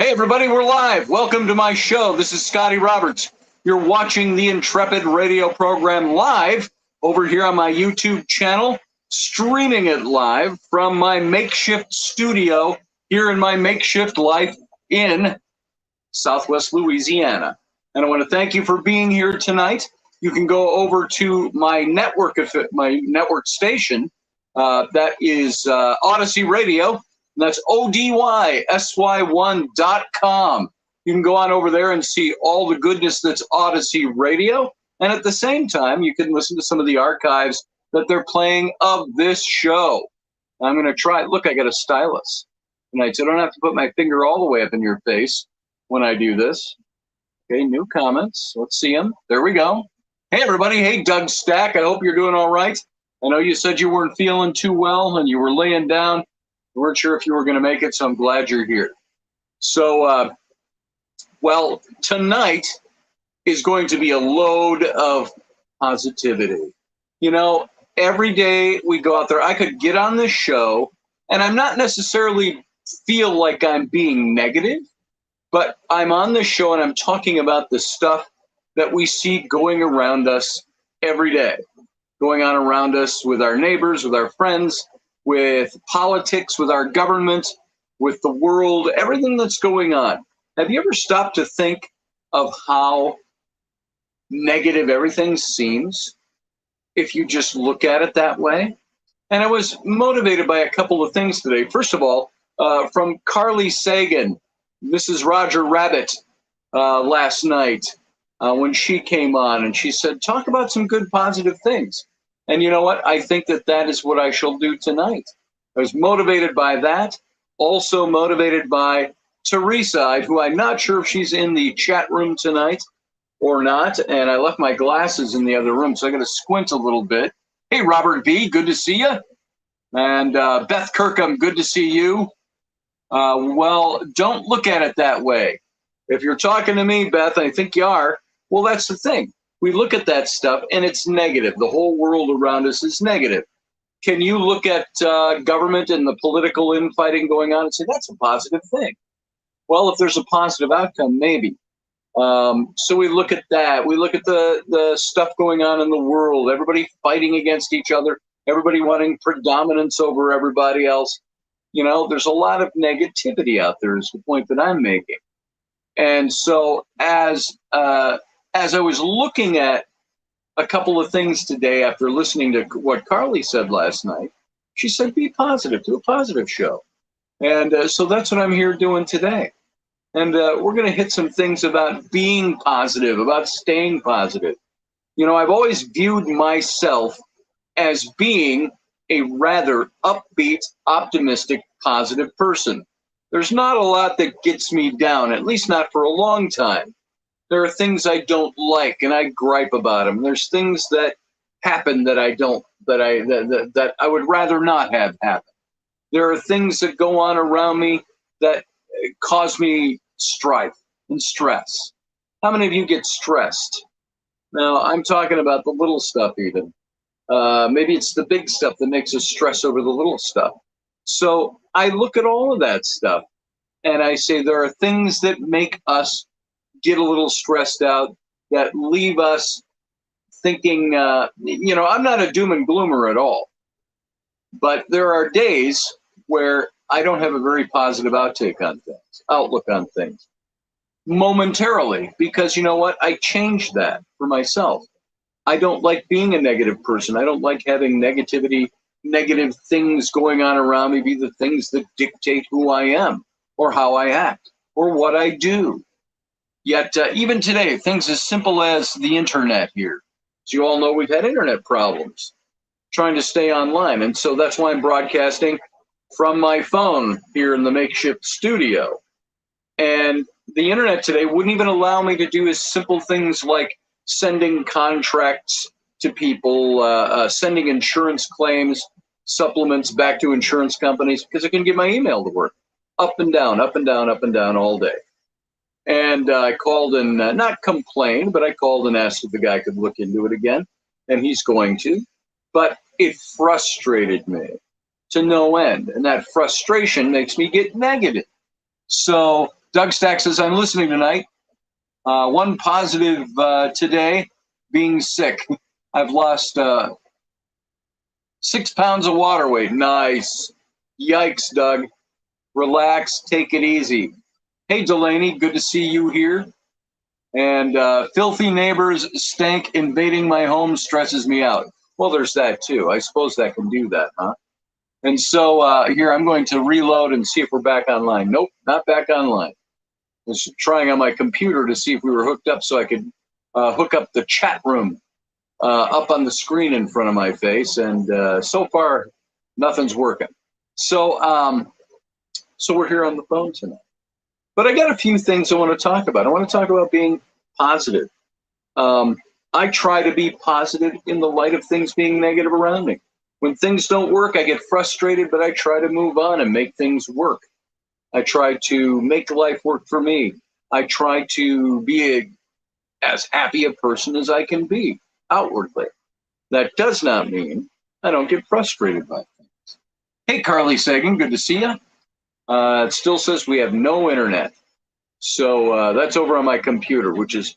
Hey, everybody, we're live. Welcome to my show. This is Scotty Roberts. You're watching the Intrepid radio program live over here on my YouTube channel, streaming it live from my makeshift studio here in my makeshift life in Southwest Louisiana. And I want to thank you for being here tonight. You can go over to my network station. That is Odyssey Radio. And that's ODYSY1.com. You can go on over there and see all the goodness that's Odyssey Radio. And at the same time, you can listen to some of the archives that they're playing of this show. I'm going to try. Look, I got a stylus tonight, so I don't have to put my finger all the way up in your face when I do this. Okay, new comments. Let's see them. There we go. Hey, everybody. Hey, Doug Stack. I hope you're doing all right. I know you said you weren't feeling too well and you were laying down. We weren't sure if you were going to make it, so I'm glad you're here. So, well, tonight is going to be a load of positivity. You know, every day we go out there, I could get on this show, and I'm not necessarily feel like I'm being negative, but I'm on this show and I'm talking about the stuff that we see going around us every day, going on around us with our neighbors, with our friends, with politics, with our government, with the world, everything that's going on. Have you ever stopped to think of how negative everything seems if you just look at it that way? And I was motivated by a couple of things today. First of all, from Carli Sagan, Mrs. Roger Rabbit, last night when she came on, and she said, talk about some good positive things. And you know what? I think that that is what I shall do tonight. I was motivated by that. Also motivated by Teresa, who I'm not sure if she's in the chat room tonight or not. And I left my glasses in the other room, so I got to squint a little bit. Hey, Robert B., good to see you. And Beth Kirkham, good to see you. Well, don't look at it that way. If you're talking to me, Beth, I think you are. Well, that's the thing. We look at that stuff and it's negative. The whole world around us is negative. Can you look at government and the political infighting going on and say, that's a positive thing? Well, if there's a positive outcome, maybe. So we look at that. We look at the stuff going on in the world, everybody fighting against each other, everybody wanting predominance over everybody else. You know, there's a lot of negativity out there is the point that I'm making. And so as I was looking at a couple of things today after listening to what Carli said last night, she said, be positive, do a positive show. And so that's what I'm here doing today. And we're going to hit some things about being positive, about staying positive. You know, I've always viewed myself as being a rather upbeat, optimistic, positive person. There's not a lot that gets me down, at least not for a long time. There are things I don't like, and I gripe about them. There's things that happen that I don't, that I would rather not have happen. There are things that go on around me that cause me strife and stress. How many of you get stressed? Now, I'm talking about the little stuff even. Maybe it's the big stuff that makes us stress over the little stuff. So I look at all of that stuff, and I say there are things that make us get a little stressed out, that leave us thinking, you know, I'm not a doom and gloomer at all, but there are days where I don't have a very positive outlook on things, momentarily, because you know what? I changed that for myself. I don't like being a negative person. I don't like having negativity, negative things going on around me be the things that dictate who I am or how I act or what I do. Yet, even today, things as simple as the internet here. As you all know, we've had internet problems trying to stay online. And so that's why I'm broadcasting from my phone here in the makeshift studio. And the internet today wouldn't even allow me to do as simple things like sending contracts to people, sending insurance claims, supplements back to insurance companies, because I couldn't get my email to work. Up and down, up and down, up and down all day. And I called and not complained, but I called and asked if the guy could look into it again, and he's going to. But it frustrated me to no end, and that frustration makes me get negative. So Doug Stack says, I'm listening tonight. One positive today, being sick. I've lost 6 pounds of water weight. Nice. Yikes, Doug. Relax. Take it easy. Hey, Delaney. Good to see you here. And filthy neighbors stank invading my home stresses me out. Well, there's that, too. I suppose that can do that, huh? And so here, I'm going to reload and see if we're back online. Nope, not back online. I was trying on my computer to see if we were hooked up so I could hook up the chat room up on the screen in front of my face, and so far nothing's working. So so we're here on the phone tonight. But I got a few things I want to talk about. I want to talk about being positive. I try to be positive in the light of things being negative around me. When things don't work, I get frustrated, but I try to move on and make things work. I try to make life work for me. I try to be as happy a person as I can be outwardly. That does not mean I don't get frustrated by things. Hey, Carli Sagan, good to see you. It still says we have no internet. So that's over on my computer, which is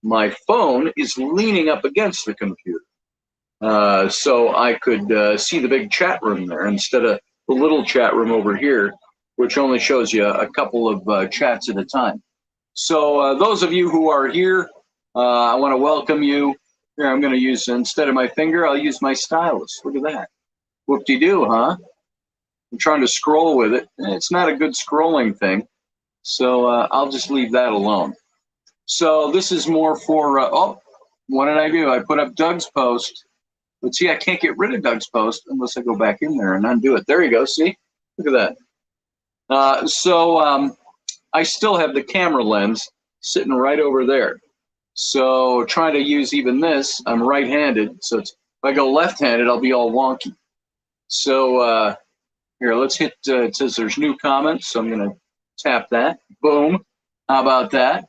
my phone is leaning up against the computer. So I could see the big chat room there instead of the little chat room over here, which only shows you a couple of chats at a time. So those of you who are here, I want to welcome you. Here, I'm going to use, instead of my finger, I'll use my stylus. Look at that. Whoop-de-doo, huh? I'm trying to scroll with it. It's not a good scrolling thing, so I'll just leave that alone. So this is more for, oh, what did I do? I put up Doug's post. But see, I can't get rid of Doug's post unless I go back in there and undo it. There you go, see? Look at that. So I still have the camera lens sitting right over there. So trying to use even this, I'm right-handed. So if I go left-handed, I'll be all wonky. So here, let's hit, it says there's new comments. So I'm going to tap that. Boom. How about that?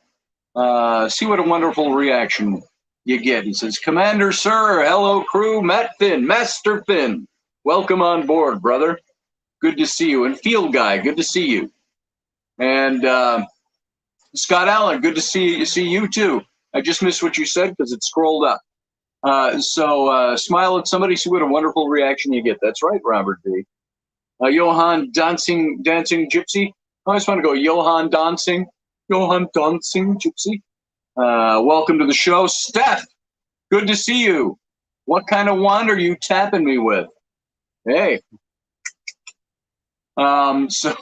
See what a wonderful reaction you get. He says, Commander, sir, hello, crew, Matt Finn, Master Finn. Welcome on board, brother. Good to see you. And Field Guy, good to see you. And Scott Allen, good to see you too. I just missed what you said because it scrolled up. So smile at somebody, see what a wonderful reaction you get. That's right, Robert B. Johan Dancing Gypsy. I always want to go Johan Dancing Gypsy. Welcome to the show. Steph, good to see you. What kind of wand are you tapping me with? Hey. So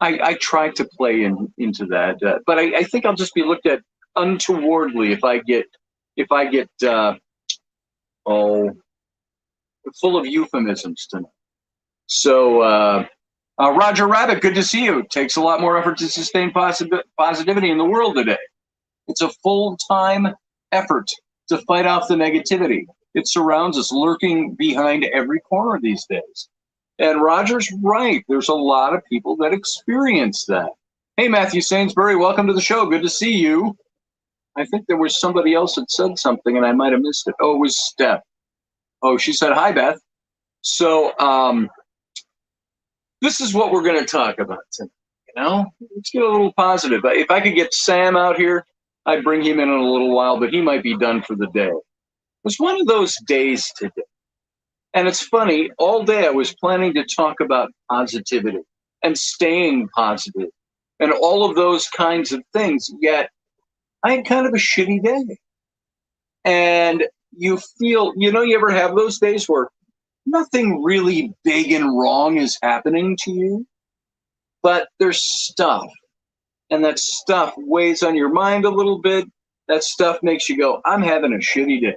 I tried to play into that, but I think I'll just be looked at untowardly if I get full of euphemisms tonight. So Roger Rabbit, good to see you. It takes a lot more effort to sustain positivity in the world today. It's a full-time effort to fight off the negativity. It surrounds us, lurking behind every corner these days. And Roger's right. There's a lot of people that experience that. Hey, Matthew Sainsbury, welcome to the show. Good to see you. I think there was somebody else that said something, and I might have missed it. Oh, it was Steph. Oh, she said, hi, Beth. So this is what we're going to talk about tonight. You know, let's get a little positive. If I could get Sam out here, I'd bring him in a little while, but he might be done for the day. It was one of those days today. And it's funny, all day I was planning to talk about positivity and staying positive and all of those kinds of things, yet I had kind of a shitty day. And you feel, you know, you ever have those days where nothing really big and wrong is happening to you, but there's stuff, and that stuff weighs on your mind a little bit. That stuff makes you go, I'm having a shitty day.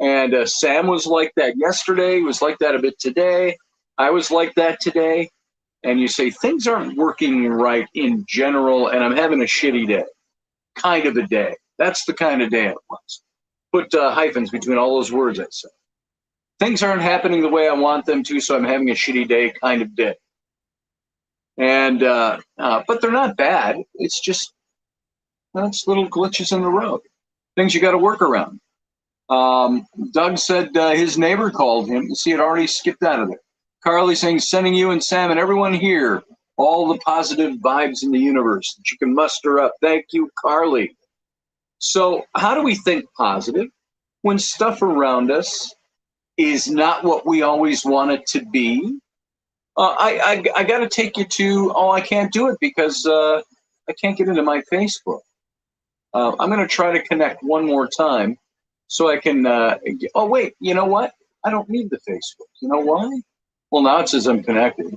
And Sam was like that yesterday. He was like that a bit today. I was like that today. And you say, things aren't working right in general, and I'm having a shitty day. Kind of a day. That's the kind of day it was. Put hyphens between all those words I said. Things aren't happening the way I want them to, so I'm having a shitty day kind of day. And but they're not bad. It's just, it's little glitches in the road. Things you got to work around. Doug said his neighbor called him. See, it already skipped out of there. Carli saying, sending you and Sam and everyone here all the positive vibes in the universe that you can muster up. Thank you, Carli. So how do we think positive when stuff around us is not what we always want it to be? I got to take you to, I can't do it because I can't get into my Facebook. I'm going to try to connect one more time so I can, oh, wait, you know what? I don't need the Facebook. You know why? Well, now it says I'm connected.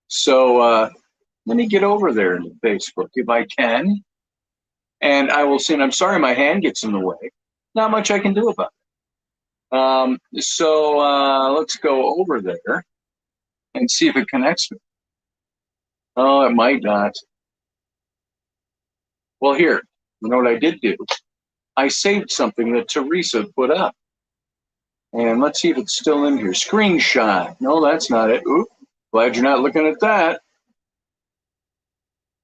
So let me get over there to Facebook if I can. And I will see, and I'm sorry my hand gets in the way. Not much I can do about it. So let's go over there and see if it connects me. Oh, it might not. Well, here, you know what I did do? I saved something that Teresa put up. And let's see if it's still in here. Screenshot. No, that's not it. Oop, glad you're not looking at that.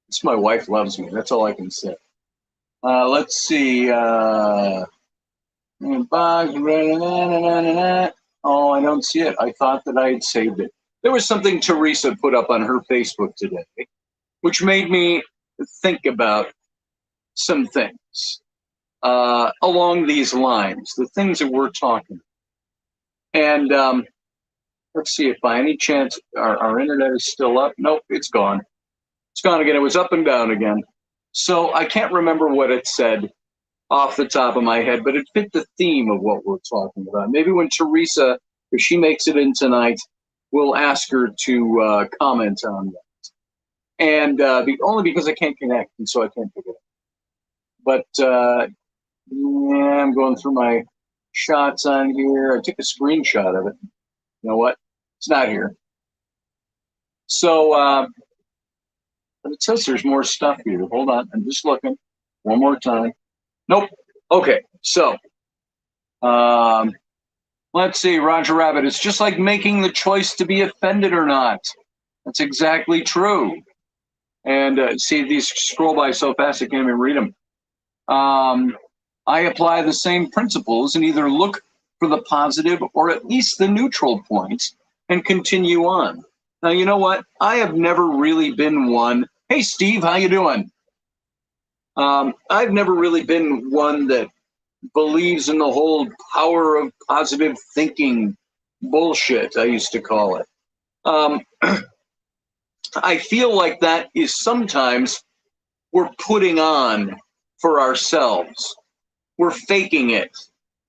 It's my wife loves me. That's all I can say. Let's see. Oh, I don't see it. I thought that I had saved it. There was something Teresa put up on her Facebook today, which made me think about some things along these lines, the things that we're talking about. And let's see if by any chance our internet is still up. Nope, it's gone. It's gone again. It was up and down again. So I can't remember what it said off the top of my head, but it fit the theme of what we're talking about. Maybe when Teresa, if she makes it in tonight, we'll ask her to comment on that. And only because I can't connect, and so I can't pick it up. But yeah, I'm going through my shots on here. I took a screenshot of it. You know what? It's not here. So, but it says there's more stuff here. Hold on. I'm just looking one more time. Nope. Okay. So, let's see. Roger Rabbit. It's just like making the choice to be offended or not. That's exactly true. And see, these scroll by so fast I can't even read them. I apply the same principles and either look for the positive or at least the neutral points and continue on. Now, you know what? I have never really been one. Hey, Steve, how you doing? I've never really been one that believes in the whole power of positive thinking bullshit, I used to call it. I feel like that is sometimes we're putting on for ourselves. We're faking it.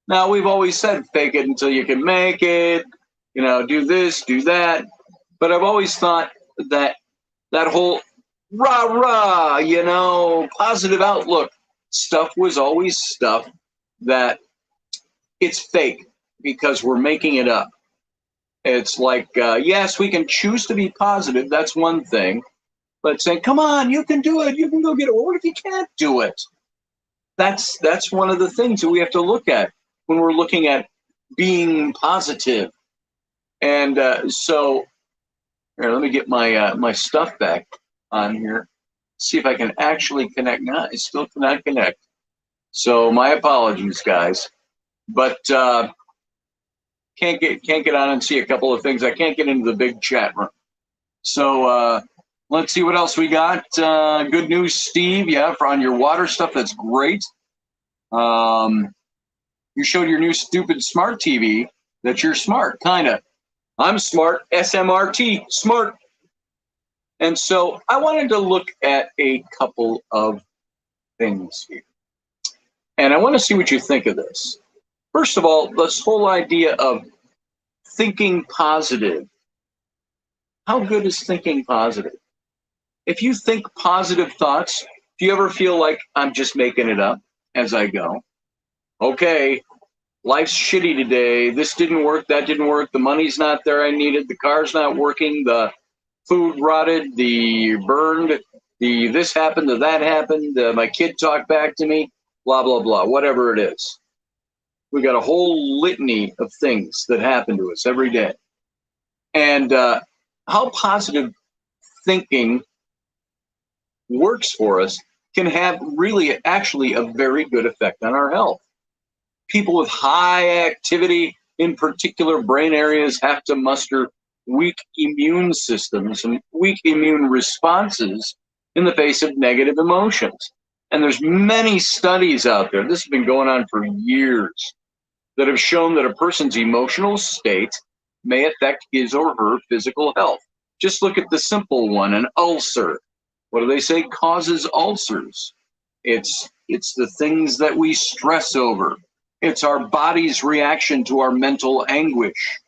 Now, we've always said fake it until you can make it, you know, do this, do that. But I've always thought that that whole rah-rah, you know, positive outlook stuff was always stuff that it's fake because we're making it up. It's like, yes, we can choose to be positive. That's one thing. But saying, come on, you can do it. You can go get it. Well, what if you can't do it? That's one of the things that we have to look at when we're looking at being positive. And so here, let me get my my stuff back on here. See if I can actually connect. No, I still cannot connect. So my apologies, guys. But can't get on and see a couple of things. I can't get into the big chat room. So let's see what else we got. Good news, Steve. Yeah, on your water stuff. That's great. You showed your new stupid smart TV that you're smart, kind of. I'm smart, SMRT, smart. And so I wanted to look at a couple of things here. And I want to see what you think of this. First of all, this whole idea of thinking positive. How good is thinking positive? If you think positive thoughts, do you ever feel like I'm just making it up as I go? Okay, life's shitty today. This didn't work, that didn't work. The money's not there I needed. The car's not working. The food rotted. The burned. The this happened. The that happened. My kid talked back to me. Blah, blah, blah. Whatever it is. We got a whole litany of things that happen to us every day. And how positive thinking works for us can have really actually a very good effect on our health. People with high activity in particular brain areas have to muster weak immune systems and weak immune responses in the face of negative emotions. And there's many studies out there, this has been going on for years, that have shown that a person's emotional state may affect his or her physical health. Just look at the simple one, an ulcer. What do they say causes ulcers? It's the things that we stress over. It's our body's reaction to our mental anguish.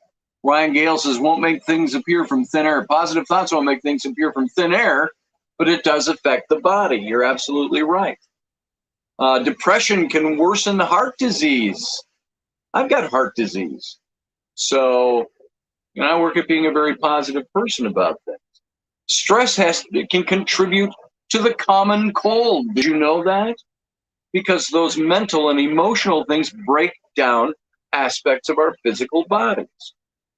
Ryan Gale says, won't make things appear from thin air. Positive thoughts won't make things appear from thin air, but it does affect the body. You're absolutely right. Depression can worsen heart disease. I've got heart disease. So, I work at being a very positive person about things. Stress can contribute to the common cold. Did you know that? Because those mental and emotional things break down aspects of our physical bodies.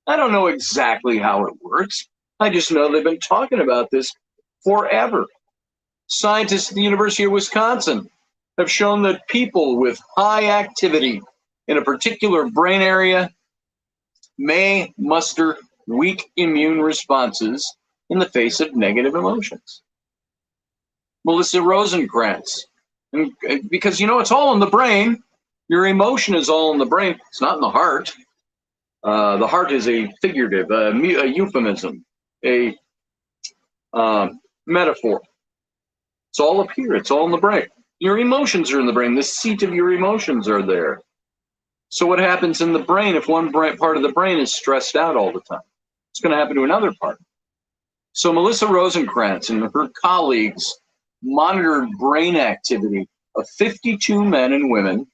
I don't know exactly how it works. I just know they've been talking about this forever. Scientists at the University of Wisconsin have shown that people with high activity in a particular brain area may muster weak immune responses in the face of negative emotions. Melissa Rosencrantz, because it's all in the brain. Your emotion is all in the brain. It's not in the heart. The heart is a figurative, a euphemism, a metaphor. It's all up here. It's all in the brain. Your emotions are in the brain. The seat of your emotions are there. So what happens in the brain if one part of the brain is stressed out all the time? It's going to happen to another part. So Melissa Rosencrantz and her colleagues monitored brain activity of 52 men and women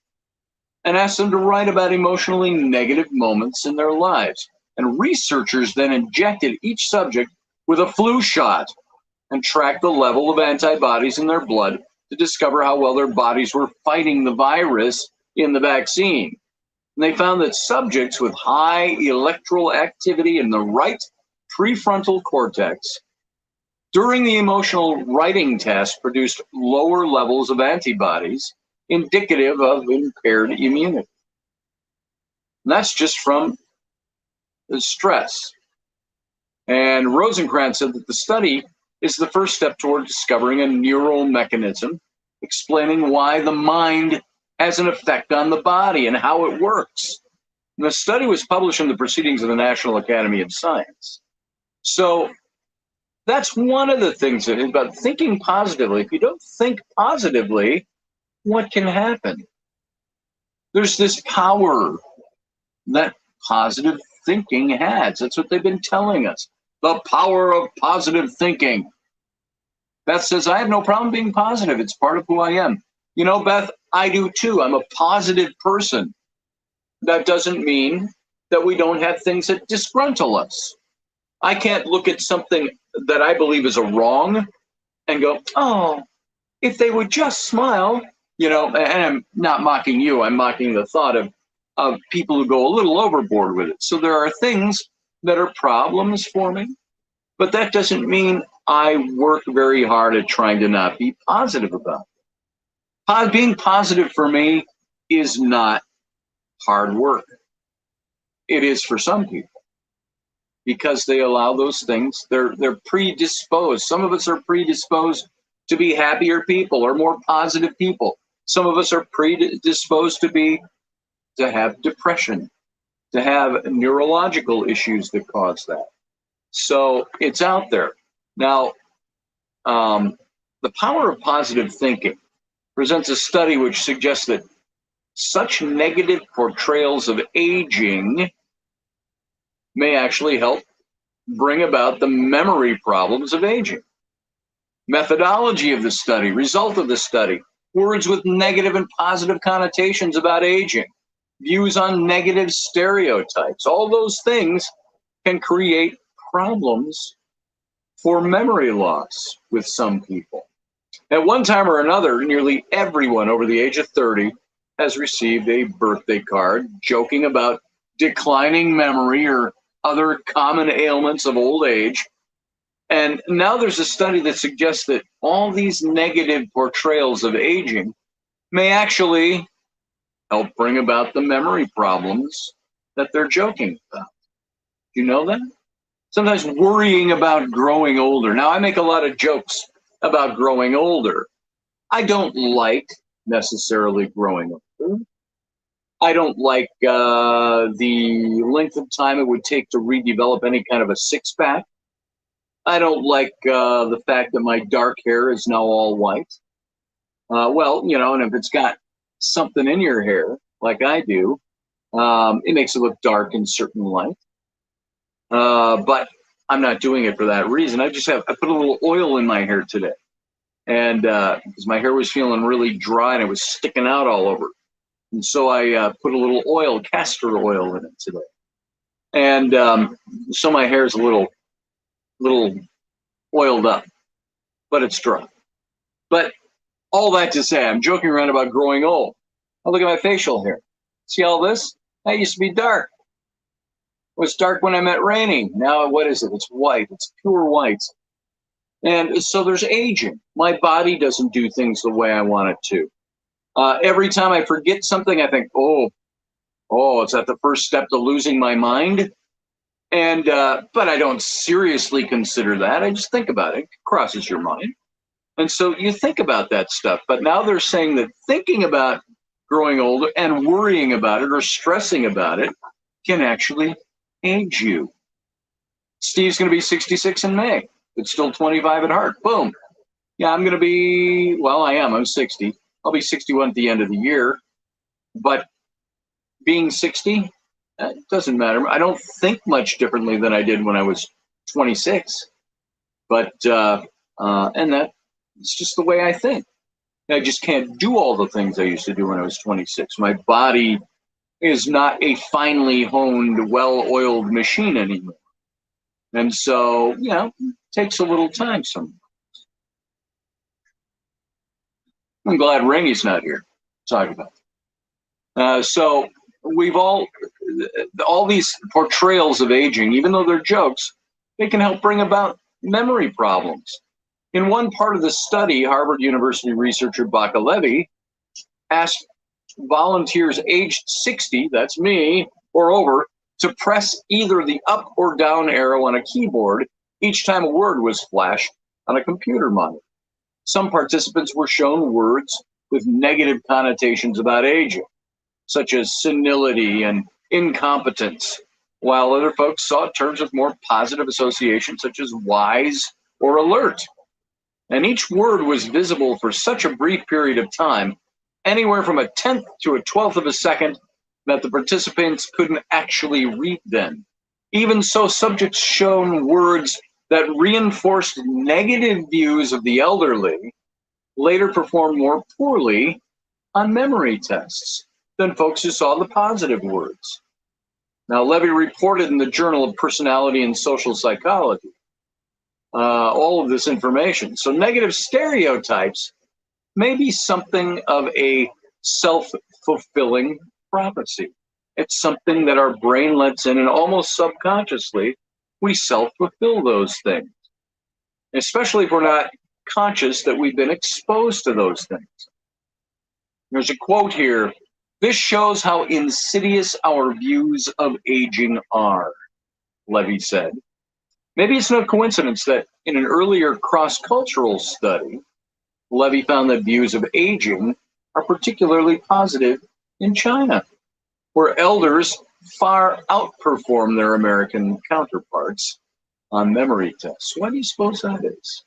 and asked them to write about emotionally negative moments in their lives. And researchers then injected each subject with a flu shot and tracked the level of antibodies in their blood to discover how well their bodies were fighting the virus in the vaccine. And they found that subjects with high electrical activity in the right prefrontal cortex during the emotional writing test produced lower levels of antibodies indicative of impaired immunity. And that's just from the stress. And Rosencrantz said that the study is the first step toward discovering a neural mechanism explaining why the mind has an effect on the body and how it works. And the study was published in the Proceedings of the National Academy of Science. So that's one of the things about thinking positively. If you don't think positively, what can happen? There's this power that positive thinking has. That's what they've been telling us. The power of positive thinking. Beth says, I have no problem being positive. It's part of who I am. Beth, I do too. I'm a positive person. That doesn't mean that we don't have things that disgruntle us. I can't look at something that I believe is a wrong and go, oh, if they would just smile, and I'm not mocking you. I'm mocking the thought of people who go a little overboard with it. So there are things that are problems for me, but that doesn't mean I work very hard at trying to not be positive about it. Being positive for me is not hard work. It is for some people because they allow those things. They're predisposed. Some of us are predisposed to be happier people or more positive people. Some of us are predisposed to have depression, to have neurological issues that cause that. So it's out there. Now, the power of positive thinking presents a study which suggests that such negative portrayals of aging may actually help bring about the memory problems of aging. Methodology of the study, result of the study, words with negative and positive connotations about aging, views on negative stereotypes, all those things can create problems for memory loss with some people. At one time or another, nearly everyone over the age of 30 has received a birthday card joking about declining memory or other common ailments of old age. And now there's a study that suggests that all these negative portrayals of aging may actually help bring about the memory problems that they're joking about. Do you know that? sometimes worrying about growing older. Now, I make a lot of jokes about growing older. I don't like necessarily growing older. I don't like the length of time it would take to redevelop any kind of a six-pack. I don't like the fact that my dark hair is now all white. Well, you know, and if it's got something in your hair, like I do, it makes it look dark in certain light. But I'm not doing it for that reason. I put a little oil in my hair today. And because my hair was feeling really dry and it was sticking out all over. And so I put a little oil, castor oil in it today. And so my hair is a little oiled up, but it's dry. But all that to say, I'm joking around about growing old. Oh, look at my facial hair. See all this? That used to be dark. It was dark when I met Rainey. Now, what is it? It's white. It's pure white. And so there's aging. My body doesn't do things the way I want it to. Every time I forget something, I think, oh, is that the first step to losing my mind? And but I don't seriously consider that. I just think about it. It crosses your mind. And so you think about that stuff. But now they're saying that thinking about growing older and worrying about it or stressing about it can actually age you. Steve's going to be 66 in May. It's still 25 at heart. Boom. Yeah, I'm going to be, well, I am. I'm 60. I'll be 61 at the end of the year. But being 60, it doesn't matter. I don't think much differently than I did when I was 26. But, and that, it's just the way I think. I just can't do all the things I used to do when I was 26. My body is not a finely honed, well-oiled machine anymore. And so, you know, it takes a little time sometimes. I'm glad Rainey's not here to talk about it. So we've all these portrayals of aging, even though they're jokes, they can help bring about memory problems. In one part of the study, Harvard University researcher Baca Levy asked volunteers aged 60, that's me, or over, to press either the up or down arrow on a keyboard each time a word was flashed on a computer monitor. Some participants were shown words with negative connotations about aging, such as senility and incompetence, while other folks saw terms with more positive associations, such as wise or alert. And each word was visible for such a brief period of time, anywhere from a tenth to a 12th of a second, that the participants couldn't actually read them. Even so, subjects shown words that reinforced negative views of the elderly later performed more poorly on memory tests than folks who saw the positive words. Now, Levy reported in the Journal of Personality and Social Psychology all of this information. So negative stereotypes may be something of a self-fulfilling prophecy. It's something that our brain lets in, and almost subconsciously, we self-fulfill those things, especially if we're not conscious that we've been exposed to those things. There's a quote here: "This shows how insidious our views of aging are," Levy said. Maybe it's no coincidence that in an earlier cross-cultural study, Levy found that views of aging are particularly positive in China, where elders far outperform their American counterparts on memory tests. Why do you suppose that is?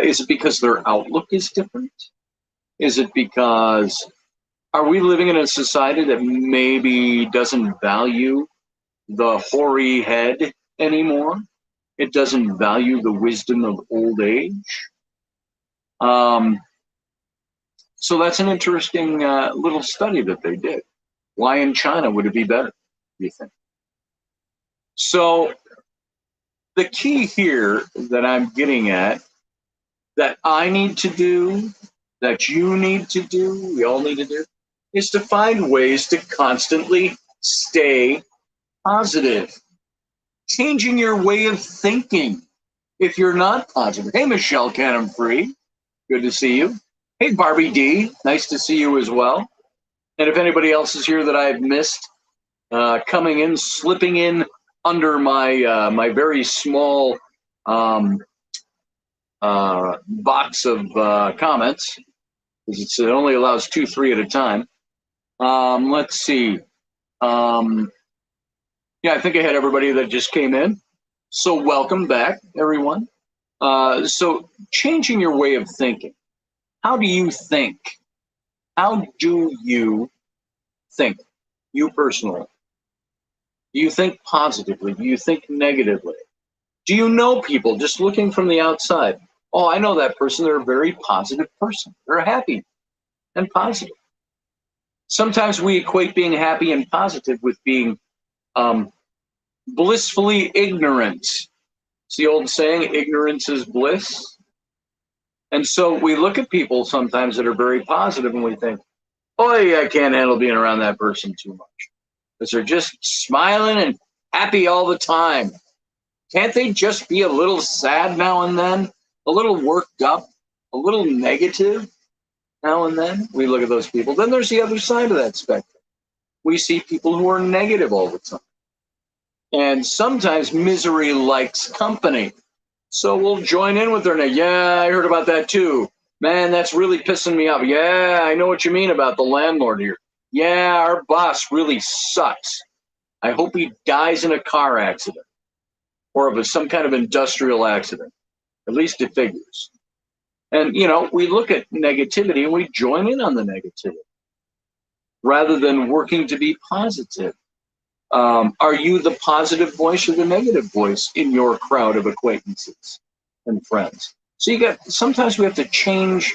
Is it because their outlook is different? Is it because, are we living in a society that maybe doesn't value the hoary head anymore? It doesn't value the wisdom of old age? So that's an interesting little study that they did. Why in China would it be better, do you think? So the key here that I'm getting at, that I need to do, that you need to do, we all need to do, is to find ways to constantly stay positive. Changing your way of thinking if you're not positive. Hey, Michelle Cannon-Free, good to see you. Hey, Barbie D, nice to see you as well. And if anybody else is here that I've missed, coming in, slipping in under my my very small box of comments, because it only allows 2, 3 at a time. Let's see. Yeah, I think I had everybody that just came in. So welcome back, everyone. So changing your way of thinking. How do you think? How do you think? You personally. Do you think positively? Do you think negatively? Do you know people just looking from the outside? Oh, I know that person. They're a very positive person. They're happy and positive. Sometimes we equate being happy and positive with being blissfully ignorant. It's the old saying, ignorance is bliss. And so we look at people sometimes that are very positive and we think, oh, yeah, I can't handle being around that person too much. Because they're just smiling and happy all the time. Can't they just be a little sad now and then? A little worked up? A little negative now and then? We look at those people. Then there's the other side of that spectrum. We see people who are negative all the time. And sometimes misery likes company. So we'll join in with their yeah, I heard about that too. Man, that's really pissing me off. Yeah, I know what you mean about the landlord here. Yeah, our boss really sucks. I hope he dies in a car accident or of some kind of industrial accident. At least it figures. And, you know, we look at negativity and we join in on the negativity rather than working to be positive. Are you the positive voice or the negative voice in your crowd of acquaintances and friends? So sometimes we have to change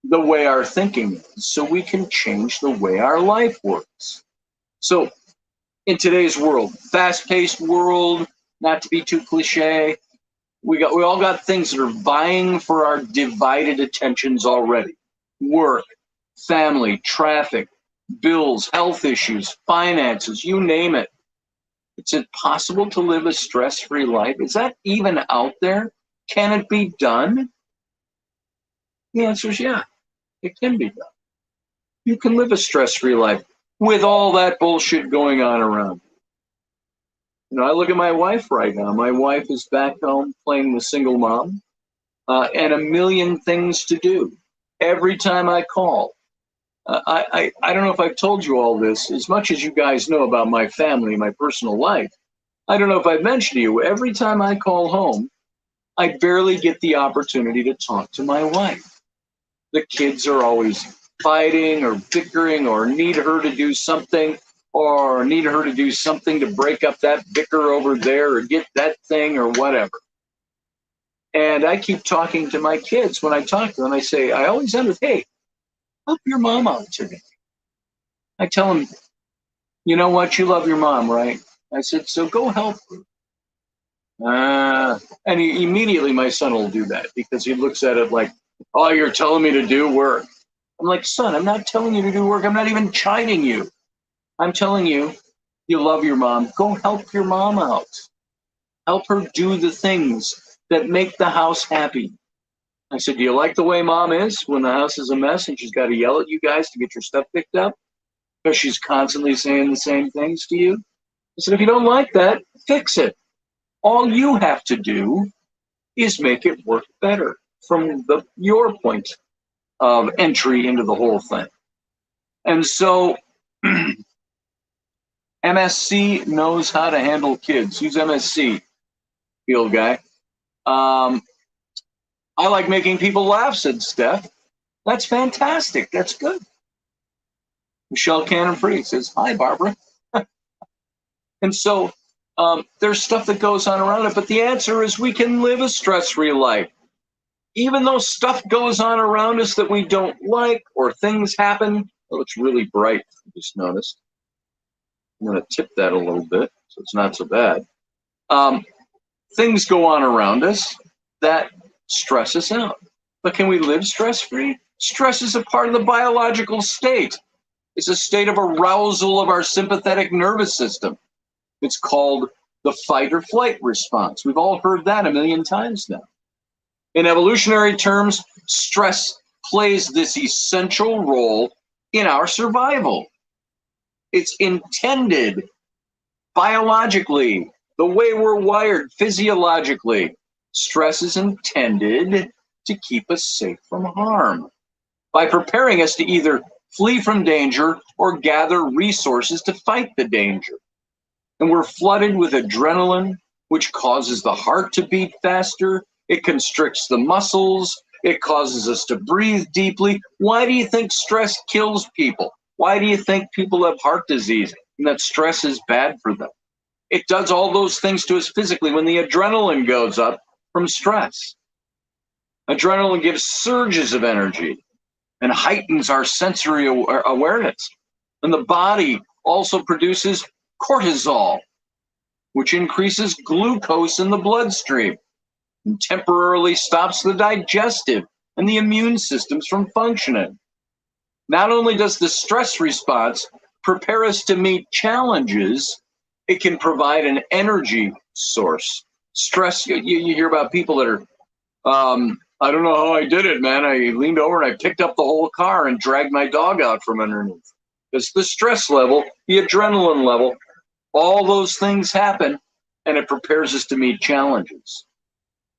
the way our thinking is so we can change the way our life works. So in today's world, fast-paced world, not to be too cliche, we all got things that are vying for our divided attentions already. Work, family, traffic, bills, health issues, finances, you name it. Is it possible to live a stress-free life? Is that even out there? Can it be done? The answer is yeah, it can be done. You can live a stress-free life with all that bullshit going on around. You know, I look at my wife right now. My wife is back home playing the single mom and a million things to do. Every time I call, I don't know if I've told you all this, as much as you guys know about my family, my personal life. I don't know if I've mentioned to you, every time I call home, I barely get the opportunity to talk to my wife. The kids are always fighting or bickering or need her to do something or need her to do something to break up that bicker over there or get that thing or whatever. And I keep talking to my kids when I talk to them. I say, I always end with, hey, help your mom out today. I tell them, you know what? You love your mom, right? I said, so go help her. And immediately my son will do that because he looks at it like, oh, you're telling me to do work. I'm like, son, I'm not telling you to do work. I'm not even chiding you. I'm telling you, you love your mom. Go help your mom out. Help her do the things that make the house happy. I said, do you like the way mom is when the house is a mess and she's got to yell at you guys to get your stuff picked up because she's constantly saying the same things to you? I said, if you don't like that, fix it. All you have to do is make it work better from your point of entry into the whole thing. And so MSC knows how to handle kids. Who's MSC? Field guy. I like making people laugh, said Steph. That's fantastic. That's good. Michelle Cannon-Free says, hi, Barbara. And so there's stuff that goes on around it, but the answer is we can live a stress-free life. Even though stuff goes on around us that we don't like or things happen. Oh, it's really bright, I just noticed. I'm going to tip that a little bit so it's not so bad. Things go on around us that stress us out. But can we live stress-free? Stress is a part of the biological state. It's a state of arousal of our sympathetic nervous system. It's called the fight or flight response. We've all heard that a million times now. In evolutionary terms, stress plays this essential role in our survival. It's intended biologically The way we're wired physiologically, stress is intended to keep us safe from harm by preparing us to either flee from danger or gather resources to fight the danger. And we're flooded with adrenaline, which causes the heart to beat faster. It constricts the muscles. It causes us to breathe deeply. Why do you think stress kills people? Why do you think people have heart disease and that stress is bad for them? It does all those things to us physically when the adrenaline goes up from stress. Adrenaline gives surges of energy and heightens our sensory awareness. And the body also produces cortisol, which increases glucose in the bloodstream and temporarily stops the digestive and the immune systems from functioning. Not only does the stress response prepare us to meet challenges, it can provide an energy source. Stress, you hear about people that are, I don't know how I did it, man. I leaned over and I picked up the whole car and dragged my dog out from underneath. It's the stress level, the adrenaline level, all those things happen, and it prepares us to meet challenges.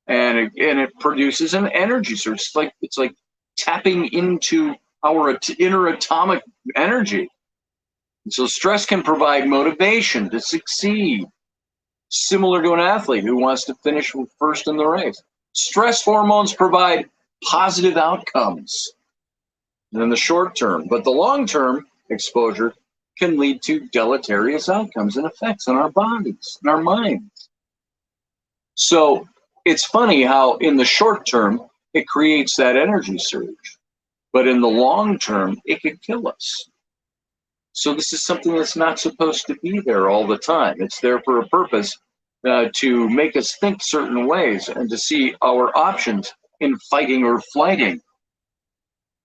And it produces an energy source. It's like tapping into our inner atomic energy. And so stress can provide motivation to succeed, similar to an athlete who wants to finish first in the race. Stress hormones provide positive outcomes in the short term, but the long-term exposure can lead to deleterious outcomes and effects on our bodies and our minds. So it's funny how in the short term, it creates that energy surge, but in the long term, it could kill us. So this is something that's not supposed to be there all the time. It's there for a purpose, to make us think certain ways and to see our options in fighting or flighting.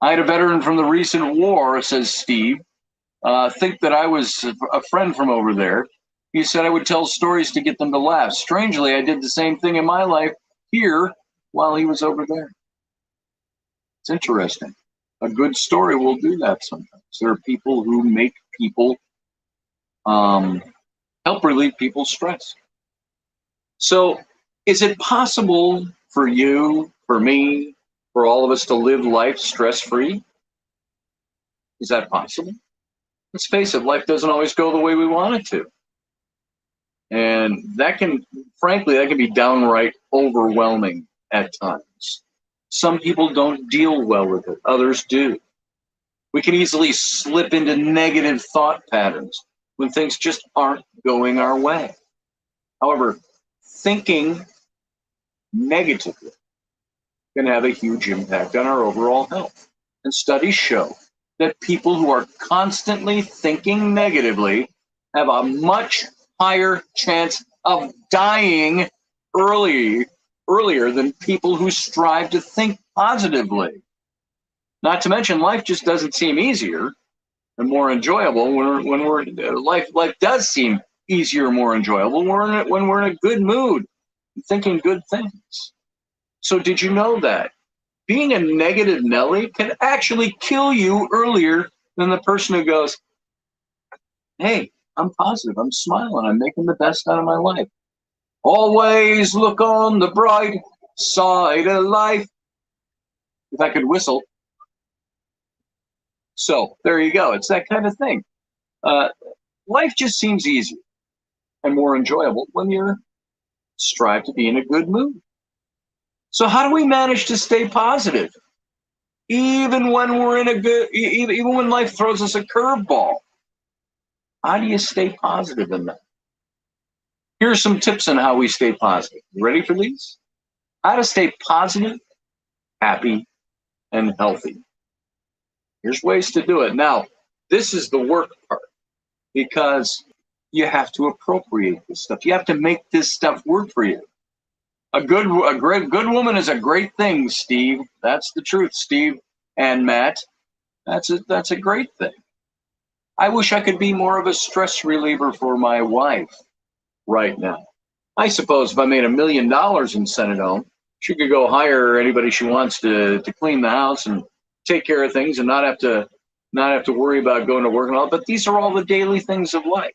I had a veteran from the recent war, says Steve, think that I was a friend from over there. He said I would tell stories to get them to laugh. Strangely, I did the same thing in my life here while he was over there. It's interesting. A good story will do that sometimes. There are people who make people help relieve people's stress. So is it possible for you, for me, for all of us to live life stress-free? Is that possible? Let's face it, life doesn't always go the way we want it to. And that can, frankly, that can be downright overwhelming at times. Some people don't deal well with it, others do. We can easily slip into negative thought patterns when things just aren't going our way. However, thinking negatively can have a huge impact on our overall health. And studies show that people who are constantly thinking negatively have a much higher chance of dying earlier than people who strive to think positively. Not to mention, life just doesn't seem easier and more enjoyable life does seem easier, more enjoyable when we're in a good mood, thinking good things. So did you know that being a negative Nelly can actually kill you earlier than the person who goes, hey, I'm positive, I'm smiling, I'm making the best out of my life. Always look on the bright side of life. If I could whistle. So there you go. It's that kind of thing. Life just seems easier and more enjoyable when you strive to be in a good mood. So how do we manage to stay positive, even when we're in a good, even when life throws us a curveball? How do you stay positive in that? Here are some tips on how we stay positive. You ready for these? How to stay positive, happy, and healthy. Here's ways to do it. Now, this is the work part, because you have to appropriate this stuff. You have to make this stuff work for you. A good woman is a great thing, Steve. That's the truth, Steve and Matt. That's a great thing. I wish I could be more of a stress reliever for my wife right now. I suppose if I made $1 million and sent it home, she could go hire anybody she wants to clean the house and take care of things and not have to worry about going to work and all. But these are all the daily things of life.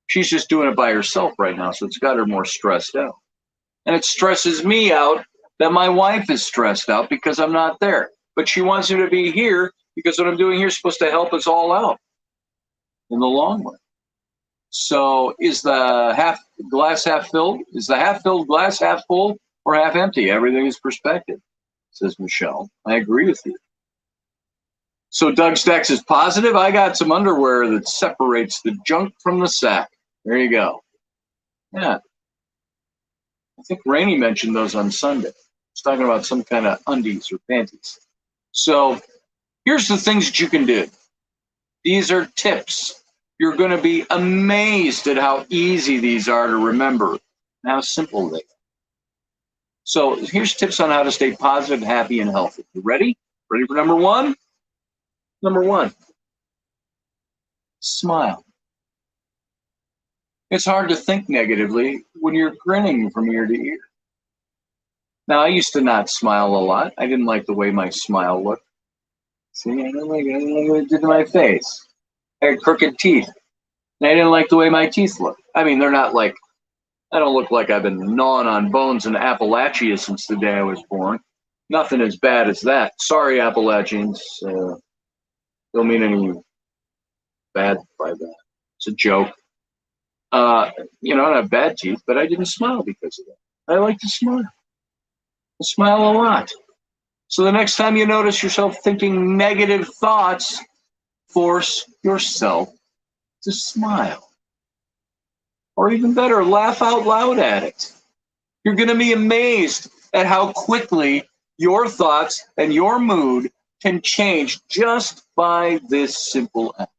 She's just doing it by herself right now, so it's got her more stressed out. And it stresses me out that my wife is stressed out because I'm not there. But she wants me to be here because what I'm doing here is supposed to help us all out in the long run. So is the glass half filled? Is the half filled glass half full or half empty? Everything is perspective, says Michelle. I agree with you. So Doug Stacks is positive. I got some underwear that separates the junk from the sack. There you go. Yeah. I think Rainey mentioned those on Sunday. He's talking about some kind of undies or panties. So here's the things that you can do. These are tips. You're going to be amazed at how easy these are to remember and how simple they are. So here's tips on how to stay positive, happy, and healthy. You ready? Ready for number one? Number one, smile. It's hard to think negatively when you're grinning from ear to ear. Now, I used to not smile a lot. I didn't like the way my smile looked. See, I didn't like what it did to my face. I had crooked teeth. And I didn't like the way my teeth looked. I mean, they're not like, I don't look like I've been gnawing on bones in Appalachia since the day I was born. Nothing as bad as that. Sorry, Appalachians. Don't mean any bad by that. It's a joke. I don't have bad teeth, but I didn't smile because of that. I like to smile. I smile a lot. So the next time you notice yourself thinking negative thoughts, force yourself to smile. Or even better, laugh out loud at it. You're going to be amazed at how quickly your thoughts and your mood can change just by this simple act.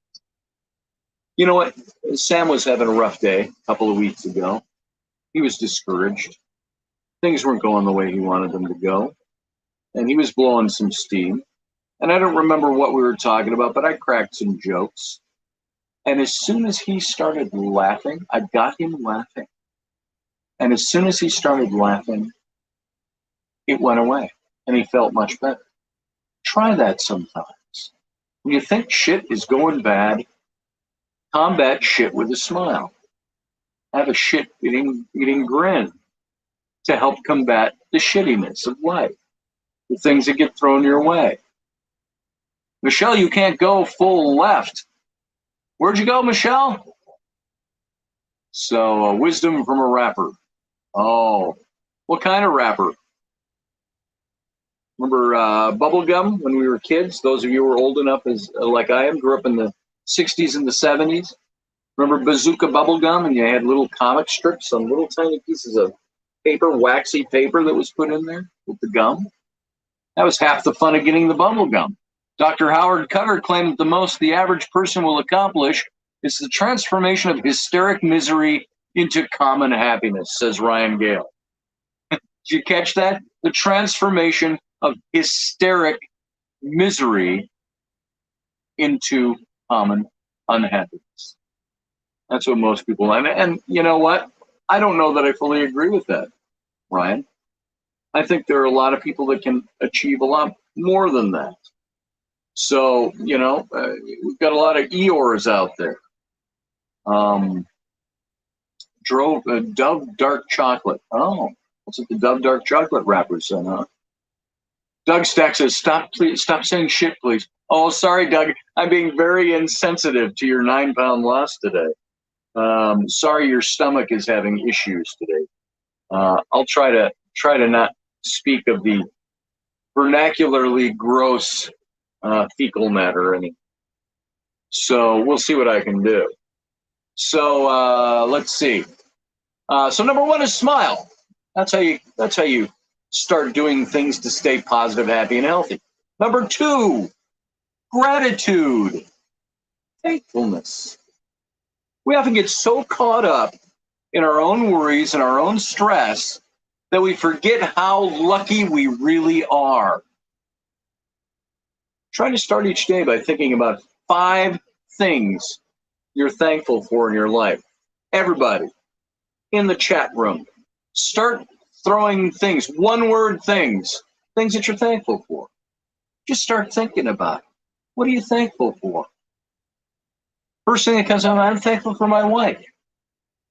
You know what? Sam was having a rough day a couple of weeks ago. He was discouraged. Things weren't going the way he wanted them to go. And he was blowing some steam. And I don't remember what we were talking about, but I cracked some jokes. And as soon as he started laughing, I got him laughing. And as soon as he started laughing, it went away. And he felt much better. Try that sometimes. When you think shit is going bad, combat shit with a smile. Have a shit-eating grin to help combat the shittiness of life, the things that get thrown your way. Michelle, you can't go full left. Where'd you go, Michelle? So, wisdom from a rapper. Oh, what kind of rapper? Remember bubblegum when we were kids? Those of you who are old enough as like I am, grew up in the 60s and the 70s. Remember bazooka bubblegum, and you had little comic strips on little tiny pieces of paper, waxy paper that was put in there with the gum? That was half the fun of getting the bubblegum. Dr. Howard Cutter claimed that the most the average person will accomplish is the transformation of hysteric misery into common happiness, says Ryan Gale. Did you catch that? The transformation of hysteric misery into common unhappiness. That's what most people like. And you know what? I don't know that I fully agree with that, Ryan. I think there are a lot of people that can achieve a lot more than that. So, we've got a lot of Eeyores out there. Dove Dark Chocolate. Oh, that's what the Dove Dark Chocolate rapper said, huh? Doug Stack says, stop saying shit, please. Oh, sorry, Doug. I'm being very insensitive to your 9-pound loss today. Sorry your stomach is having issues today. I'll try to not speak of the vernacularly gross fecal matter anymore. So we'll see what I can do. So let's see. So number one is smile. That's how you start doing things to stay positive, happy, and healthy. Number two, gratitude, thankfulness. We often get so caught up in our own worries and our own stress that we forget how lucky we really are. Try to start each day by thinking about 5 things you're thankful for in your life. Everybody in the chat room, start throwing things, one-word things that you're thankful for. Just start thinking about it. What are you thankful for? First thing that comes to mind, I'm thankful for my wife.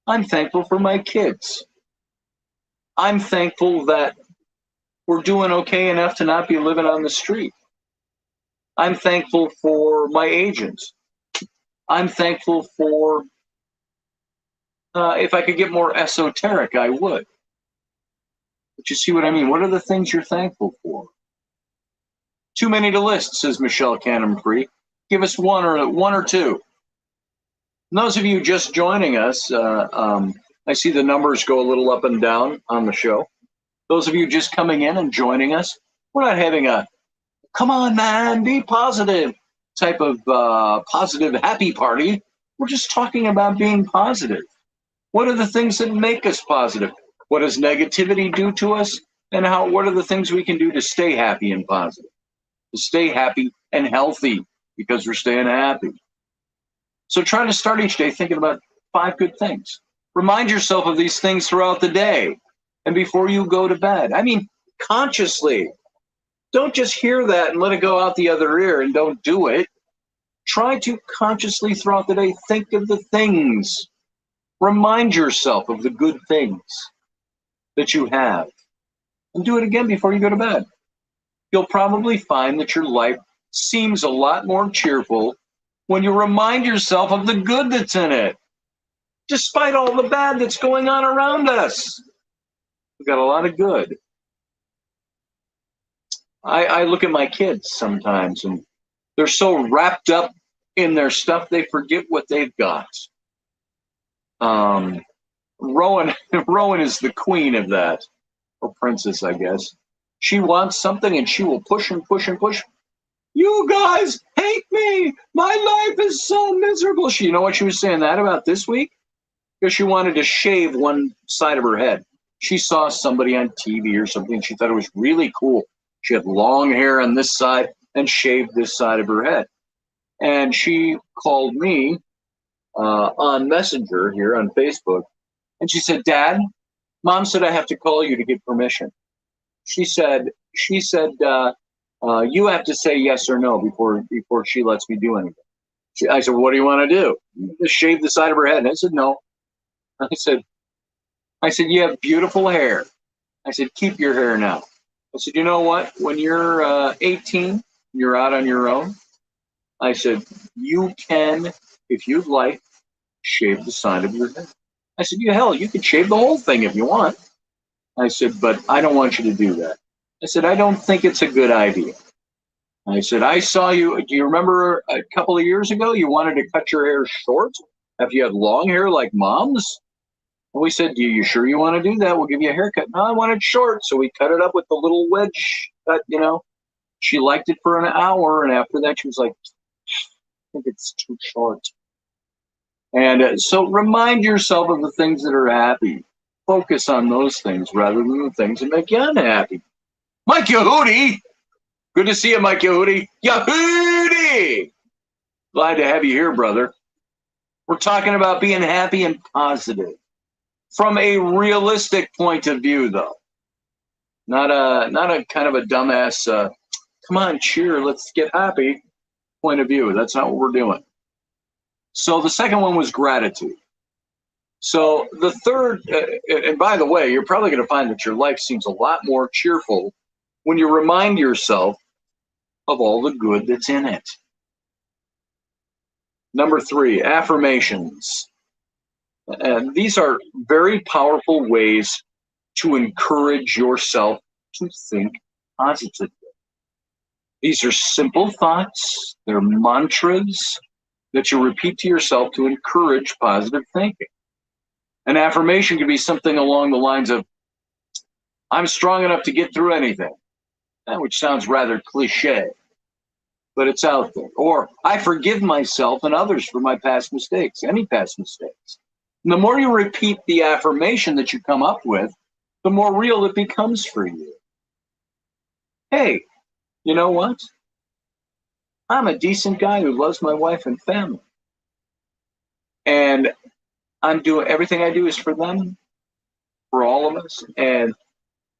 I'm thankful for my kids. I'm thankful that we're doing okay enough to not be living on the street. I'm thankful for my agent. I'm thankful for, if I could get more esoteric, I would. But you see what I mean? What are the things you're thankful for? Too many to list, says Michelle Cannon-Free. Give us one or two. And those of you just joining us, I see the numbers go a little up and down on the show. Those of you just coming in and joining us, we're not having a come on, man, be positive type of positive happy party. We're just talking about being positive. What are the things that make us positive? What does negativity do to us? And what are the things we can do to stay happy and positive? To stay happy and healthy, because we're staying happy. So try to start each day thinking about 5 good things. Remind yourself of these things throughout the day and before you go to bed. I mean, consciously. Don't just hear that and let it go out the other ear and don't do it. Try to consciously throughout the day think of the things. Remind yourself of the good things that you have. And do it again before you go to bed. You'll probably find that your life seems a lot more cheerful when you remind yourself of the good that's in it, despite all the bad that's going on around us. We've got a lot of good. I look at my kids sometimes, and they're so wrapped up in their stuff, they forget what they've got. Rowan is the queen of that, or princess, I guess. She wants something, and she will push and push and push. You guys hate me. My life is so miserable. You know what she was saying that about this week? Because she wanted to shave one side of her head. She saw somebody on TV or something, and she thought it was really cool. She had long hair on this side and shaved this side of her head. And she called me on Messenger here on Facebook, and she said, Dad, Mom said I have to call you to get permission. She said, you have to say yes or no before she lets me do anything. I said, what do you want to do? Just shave the side of her head. And I said, no. I said, you have beautiful hair. I said, keep your hair now. I said, you know what? When you're 18, you're out on your own. I said, you can, if you'd like, shave the side of your head. I said, you can shave the whole thing if you want. I said, but I don't want you to do that. I said, I don't think it's a good idea. I said, I saw you. Do you remember a couple of years ago, you wanted to cut your hair short after you had long hair like Mom's? And we said, you sure you want to do that? We'll give you a haircut. No, I want it short. So we cut it up with the little wedge cut, She liked it for an hour. And after that, she was like, I think it's too short. And so remind yourself of the things that are happy. Focus on those things rather than the things that make you unhappy. Mike Yehudi. Good to see you, Mike Yehudi. Yehudi! Glad to have you here, brother. We're talking about being happy and positive. From a realistic point of view, though, not a kind of a dumbass, come on, cheer, let's get happy point of view. That's not what we're doing. So the second one was gratitude. So the third, and by the way, you're probably going to find that your life seems a lot more cheerful when you remind yourself of all the good that's in it. Number 3, affirmations. And these are very powerful ways to encourage yourself to think positively. These are simple thoughts. They're mantras that you repeat to yourself to encourage positive thinking. An affirmation could be something along the lines of, I'm strong enough to get through anything, which sounds rather cliche, but it's out there. Or, I forgive myself and others for my past mistakes, any past mistakes. And the more you repeat the affirmation that you come up with, the more real it becomes for you. Hey, you know what? I'm a decent guy who loves my wife and family. And I'm doing everything I do is for them, for all of us. And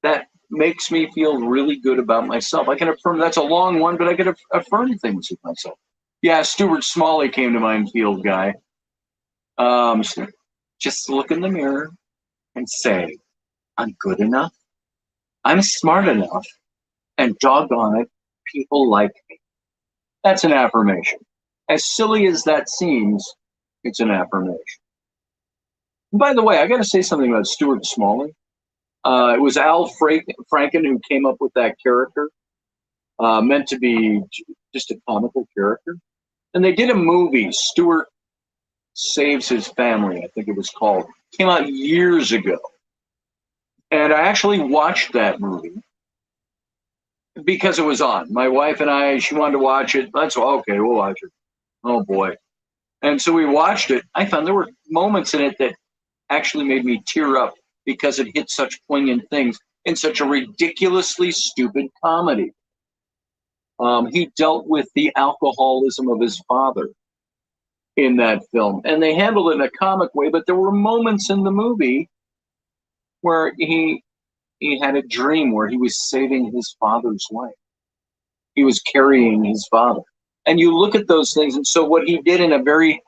that makes me feel really good about myself. I can affirm, that's a long one, but I can affirm things with myself. Yeah, Stuart Smalley came to mind, field guy. Just look in the mirror and say, I'm good enough, I'm smart enough, and doggone it, people like me. That's an affirmation. As silly as that seems, it's an affirmation. And by the way, I got to say something about Stuart Smalley. It was Al Franken who came up with that character, meant to be just a comical character. And they did a movie, Stuart Saves His Family, I think it was called. Came out years ago. And I actually watched that movie because it was on. My wife and I, she wanted to watch it. That's okay, we'll watch it. Oh boy. And so we watched it. I found there were moments in it that actually made me tear up because it hit such poignant things in such a ridiculously stupid comedy. He dealt with the alcoholism of his father in that film, and they handled it in a comic way, but there were moments in the movie where he had a dream where he was saving his father's life. He was carrying his father. And you look at those things, and so what he did in a very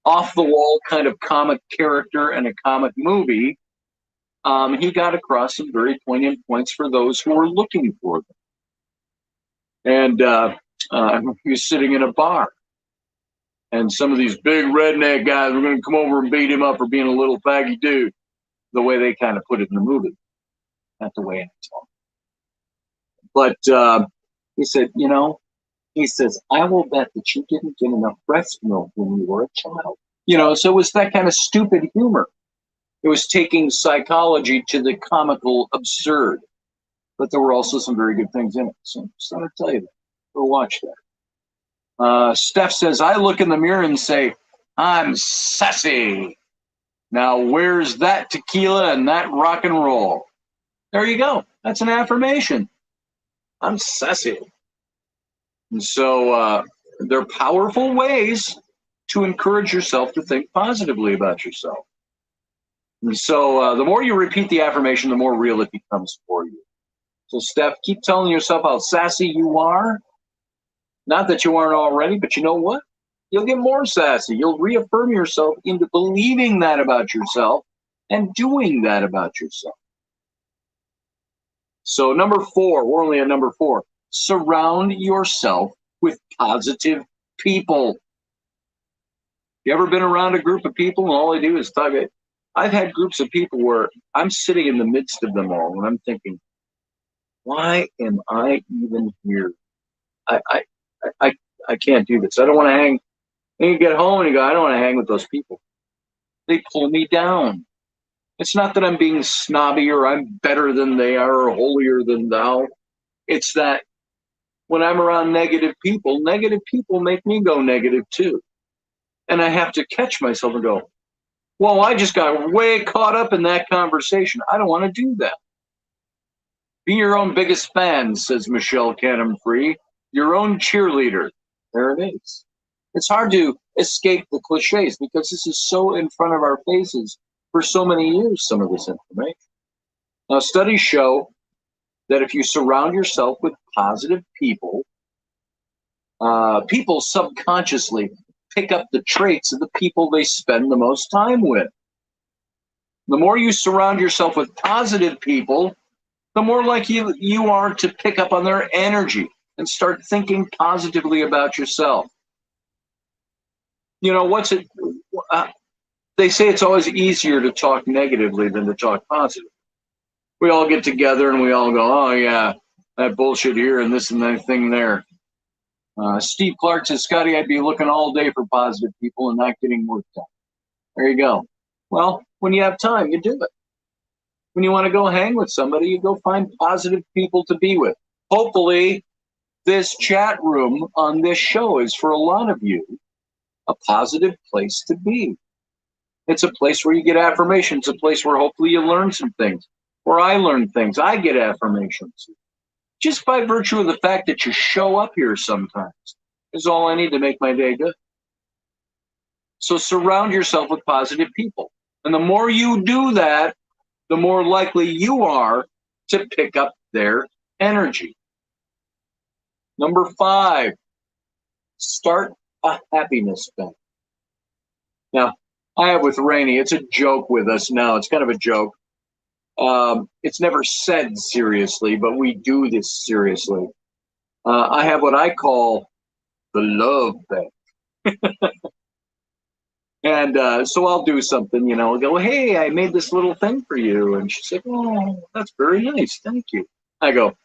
off-the-wall kind of comic character and a comic movie, he got across some very poignant points for those who were looking for them. And he was sitting in a bar, and some of these big redneck guys were going to come over and beat him up for being a little faggy dude, the way they kind of put it in the movie. Not the way I talk. But he said, he says, I will bet that you didn't get enough breast milk when you were a child. So it was that kind of stupid humor. It was taking psychology to the comical absurd. But there were also some very good things in it. So just thought I'd tell you that. Go watch that. Steph says, I look in the mirror and say, I'm sassy. Now where's that tequila and that rock and roll? There you go. That's an affirmation. I'm sassy. And so there are powerful ways to encourage yourself to think positively about yourself. And so the more you repeat the affirmation, the more real it becomes for you. So Steph, keep telling yourself how sassy you are. Not that you aren't already, but you know what? You'll get more sassy. You'll reaffirm yourself into believing that about yourself and doing that about yourself. So number 4, we're only at number 4. Surround yourself with positive people. You ever been around a group of people and all they do is talk? I've had groups of people where I'm sitting in the midst of them all and I'm thinking, why am I even here? I can't do this. I don't want to hang. And you get home and you go, I don't want to hang with those people. They pull me down. It's not that I'm being snobby or I'm better than they are or holier than thou. It's that when I'm around negative people make me go negative too. And I have to catch myself and go, well, I just got way caught up in that conversation. I don't want to do that. Be your own biggest fan, says Michelle Canham-Free. Your own cheerleader. There it is. It's hard to escape the cliches because this is so in front of our faces for so many years, some of this information. Now, studies show that if you surround yourself with positive people, people subconsciously pick up the traits of the people they spend the most time with. The more you surround yourself with positive people, the more likely you are to pick up on their energy and start thinking positively about yourself. They say it's always easier to talk negatively than to talk positive. We all get together and we all go, oh yeah, that bullshit here and this and that thing there. Steve Clark says, Scotty, I'd be looking all day for positive people and not getting work done. There you go. Well, when you have time, you do it. When you want to go hang with somebody, you go find positive people to be with. Hopefully, this chat room on this show is, for a lot of you, a positive place to be. It's a place where you get affirmations. It's a place where hopefully you learn some things, where I learn things. I get affirmations. Just by virtue of the fact that you show up here sometimes is all I need to make my day good. So surround yourself with positive people. And the more you do that, the more likely you are to pick up their energy. Number 5, start a happiness bank. Now, I have with Rainey. It's a joke with us now. It's kind of a joke. It's never said seriously, but we do this seriously. I have what I call the love bank. And so I'll do something, I'll go, hey, I made this little thing for you. And she's like, oh, that's very nice. Thank you. I go,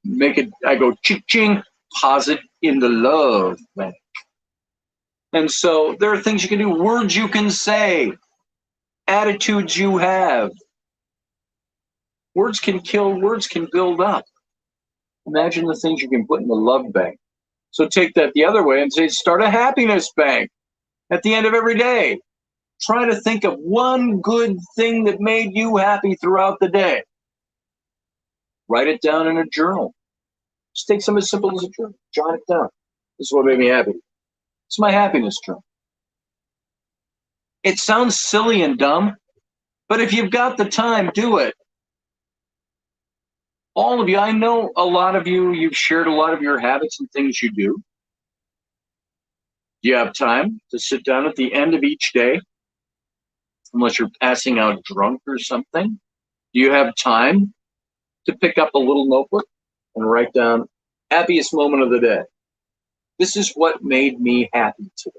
make it, I go, ching, deposit in the love bank. And so there are things you can do, words you can say, attitudes you have. Words can kill, words can build up. Imagine the things you can put in the love bank. So take that the other way and say, start a happiness bank at the end of every day. Try to think of one good thing that made you happy throughout the day. Write it down in a journal. Just take something as simple as a journal. Jot it down. This is what made me happy. It's my happiness journal. It sounds silly and dumb, but if you've got the time, do it. All of you, I know a lot of you, you've shared a lot of your habits and things you do. Do you have time to sit down at the end of each day, unless you're passing out drunk or something? Do you have time to pick up a little notebook and write down happiest moment of the day? This is what made me happy today.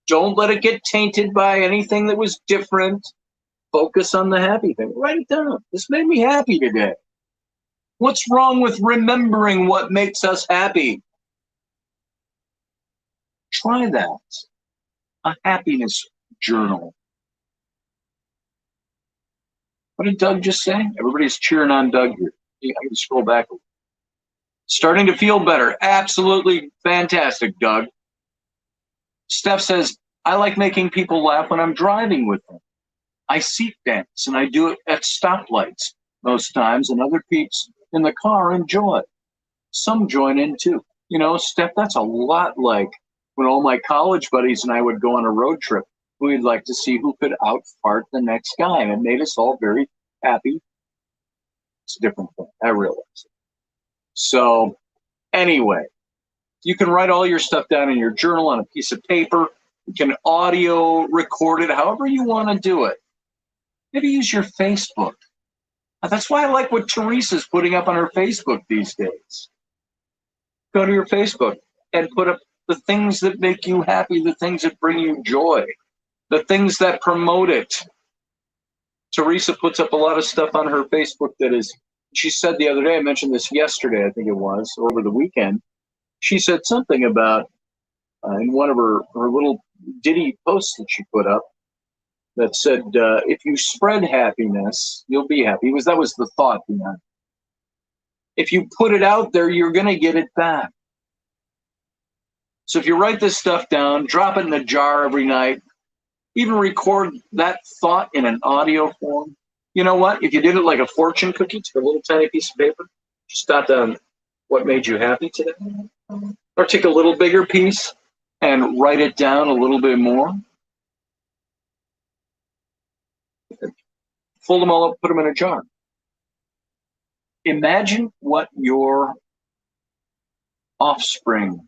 Don't let it get tainted by anything that was different. Focus on the happy thing. Write it down. This made me happy today. What's wrong with remembering what makes us happy? Try that. A happiness journal. What did Doug just say? Everybody's cheering on Doug here. I can scroll back. Starting to feel better. Absolutely fantastic, Doug. Steph says, I like making people laugh when I'm driving with them. I seat dance, and I do it at stoplights most times, and other peeps in the car enjoy. Some join in too. Steph, that's a lot like when all my college buddies and I would go on a road trip. We'd like to see who could out-fart the next guy, and it made us all very happy. It's a different thing, I realize. So anyway, you can write all your stuff down in your journal on a piece of paper. You can audio record it, however you want to do it. Maybe use your Facebook. That's why I like what Teresa's putting up on her Facebook these days. Go to your Facebook and put up the things that make you happy, the things that bring you joy, the things that promote it. Teresa puts up a lot of stuff on her Facebook that is, she said the other day, I mentioned this yesterday, I think it was, over the weekend. She said something about, in one of her little ditty posts that she put up, that said, if you spread happiness, you'll be happy. That was the thought behind it. If you put it out there, you're going to get it back. So if you write this stuff down, drop it in a jar every night, even record that thought in an audio form. You know what? If you did it like a fortune cookie, take a little tiny piece of paper, just jot down what made you happy today. Or take a little bigger piece and write it down a little bit more. Fold them all up, put them in a jar. Imagine what your offspring,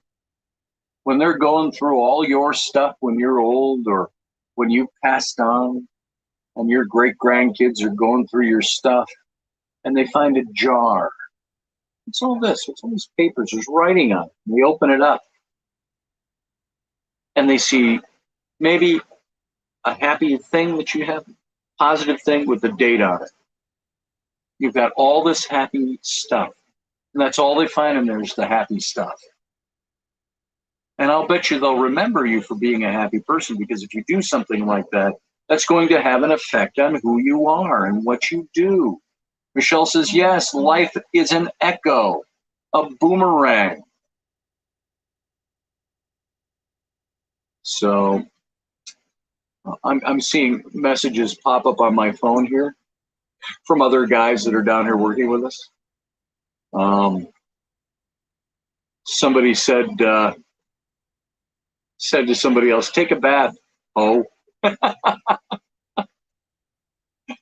when they're going through all your stuff when you're old or when you passed on and your great-grandkids are going through your stuff and they find a jar. What's all this? What's all these papers? There's writing on it. And they open it up and they see maybe a happy thing that you have, positive thing with the date on it. You've got all this happy stuff. And that's all they find in there is the happy stuff. And I'll bet you they'll remember you for being a happy person, because if you do something like that, that's going to have an effect on who you are and what you do. Michelle says, yes, life is an echo, a boomerang. So I'm seeing messages pop up on my phone here from other guys that are down here working with us. Somebody said to somebody else, take a bath. Oh.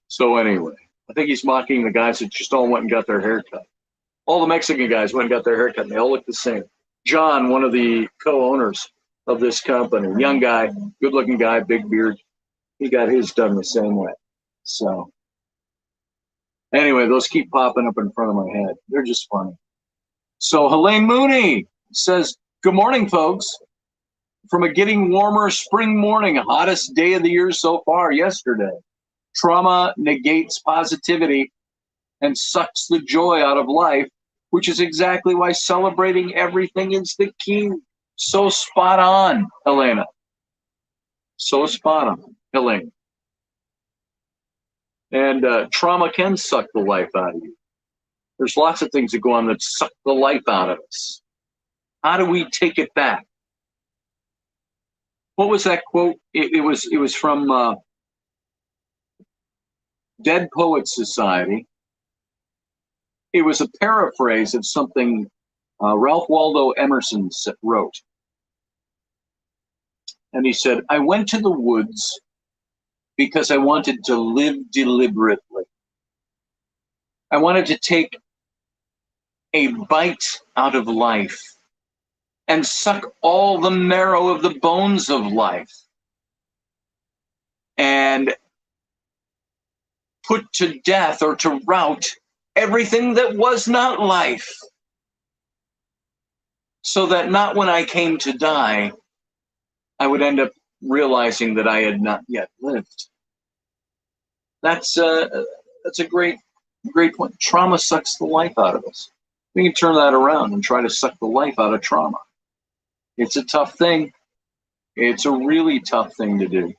So anyway, I think he's mocking the guys that just all went and got their hair cut. All the Mexican guys went and got their hair cut, and they all look the same. John, one of the co-owners, of this company. Young guy, good-looking guy, big beard. He got his done the same way. So anyway, those keep popping up in front of my head. They're just funny. So Helene Mooney says, good morning, folks. From a getting warmer spring morning, hottest day of the year so far yesterday. Trauma negates positivity and sucks the joy out of life, which is exactly why celebrating everything is the key. So spot on, Helena. So spot on, Helene. And trauma can suck the life out of you. There's lots of things that go on that suck the life out of us. How do we take it back? What was that quote? It was from Dead Poets Society. It was a paraphrase of something Ralph Waldo Emerson wrote. And he said, I went to the woods because I wanted to live deliberately. I wanted to take a bite out of life and suck all the marrow of the bones of life and put to death or to rout everything that was not life, so that not when I came to die, I would end up realizing that I had not yet lived. That's a great point. Trauma sucks the life out of us. We can turn that around and try to suck the life out of trauma. It's a tough thing. It's a really tough thing to do,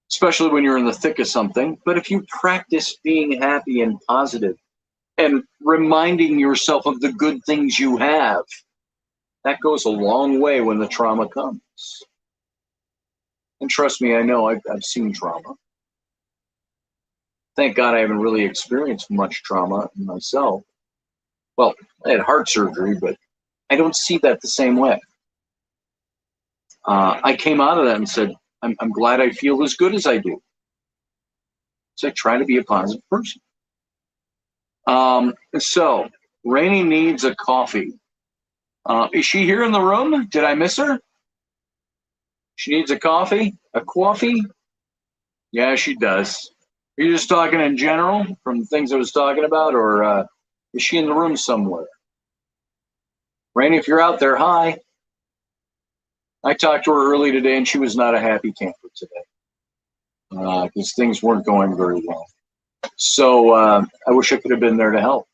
especially when you're in the thick of something. But if you practice being happy and positive and reminding yourself of the good things you have, that goes a long way when the trauma comes. And trust me, I know I've seen trauma. Thank God I haven't really experienced much trauma myself. Well, I had heart surgery, but I don't see that the same way. I came out of that and said, I'm glad I feel as good as I do. So I try to be a positive person. So, Rainey needs a coffee. Is she here in the room? Did I miss her? She needs a coffee? A coffee? Yeah, she does. Are you just talking in general from the things I was talking about, or is she in the room somewhere? Rainey, if you're out there, hi. I talked to her early today, and she was not a happy camper today because things weren't going very well. So I wish I could have been there to help.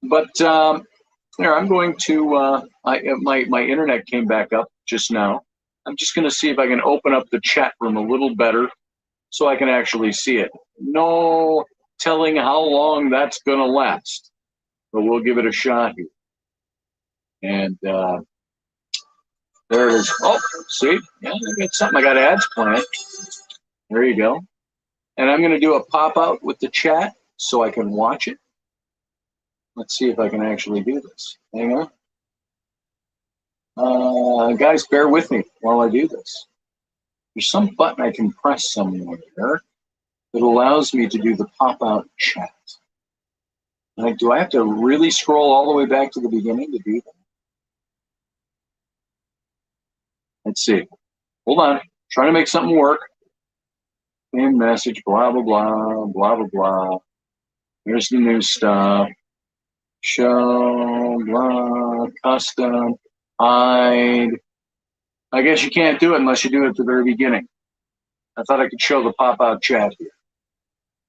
But here, I'm going to, my internet came back up just now. I'm just going to see if I can open up the chat room a little better so I can actually see it. No telling how long that's going to last, but we'll give it a shot here. And there it is. Oh, see? Yeah, I got something. I got ads planned. There you go. And I'm going to do a pop-out with the chat so I can watch it. Let's see if I can actually do this. Hang on. Guys, bear with me while I do this. There's some button I can press somewhere that allows me to do the pop-out chat. Like, do I have to really scroll all the way back to the beginning to do that? Let's see. Hold on. Trying to make something work. In message, blah, blah, blah, blah, blah, blah. Here's the new stuff. Show, blah, custom, hide. I guess you can't do it unless you do it at the very beginning. I thought I could show the pop-out chat here.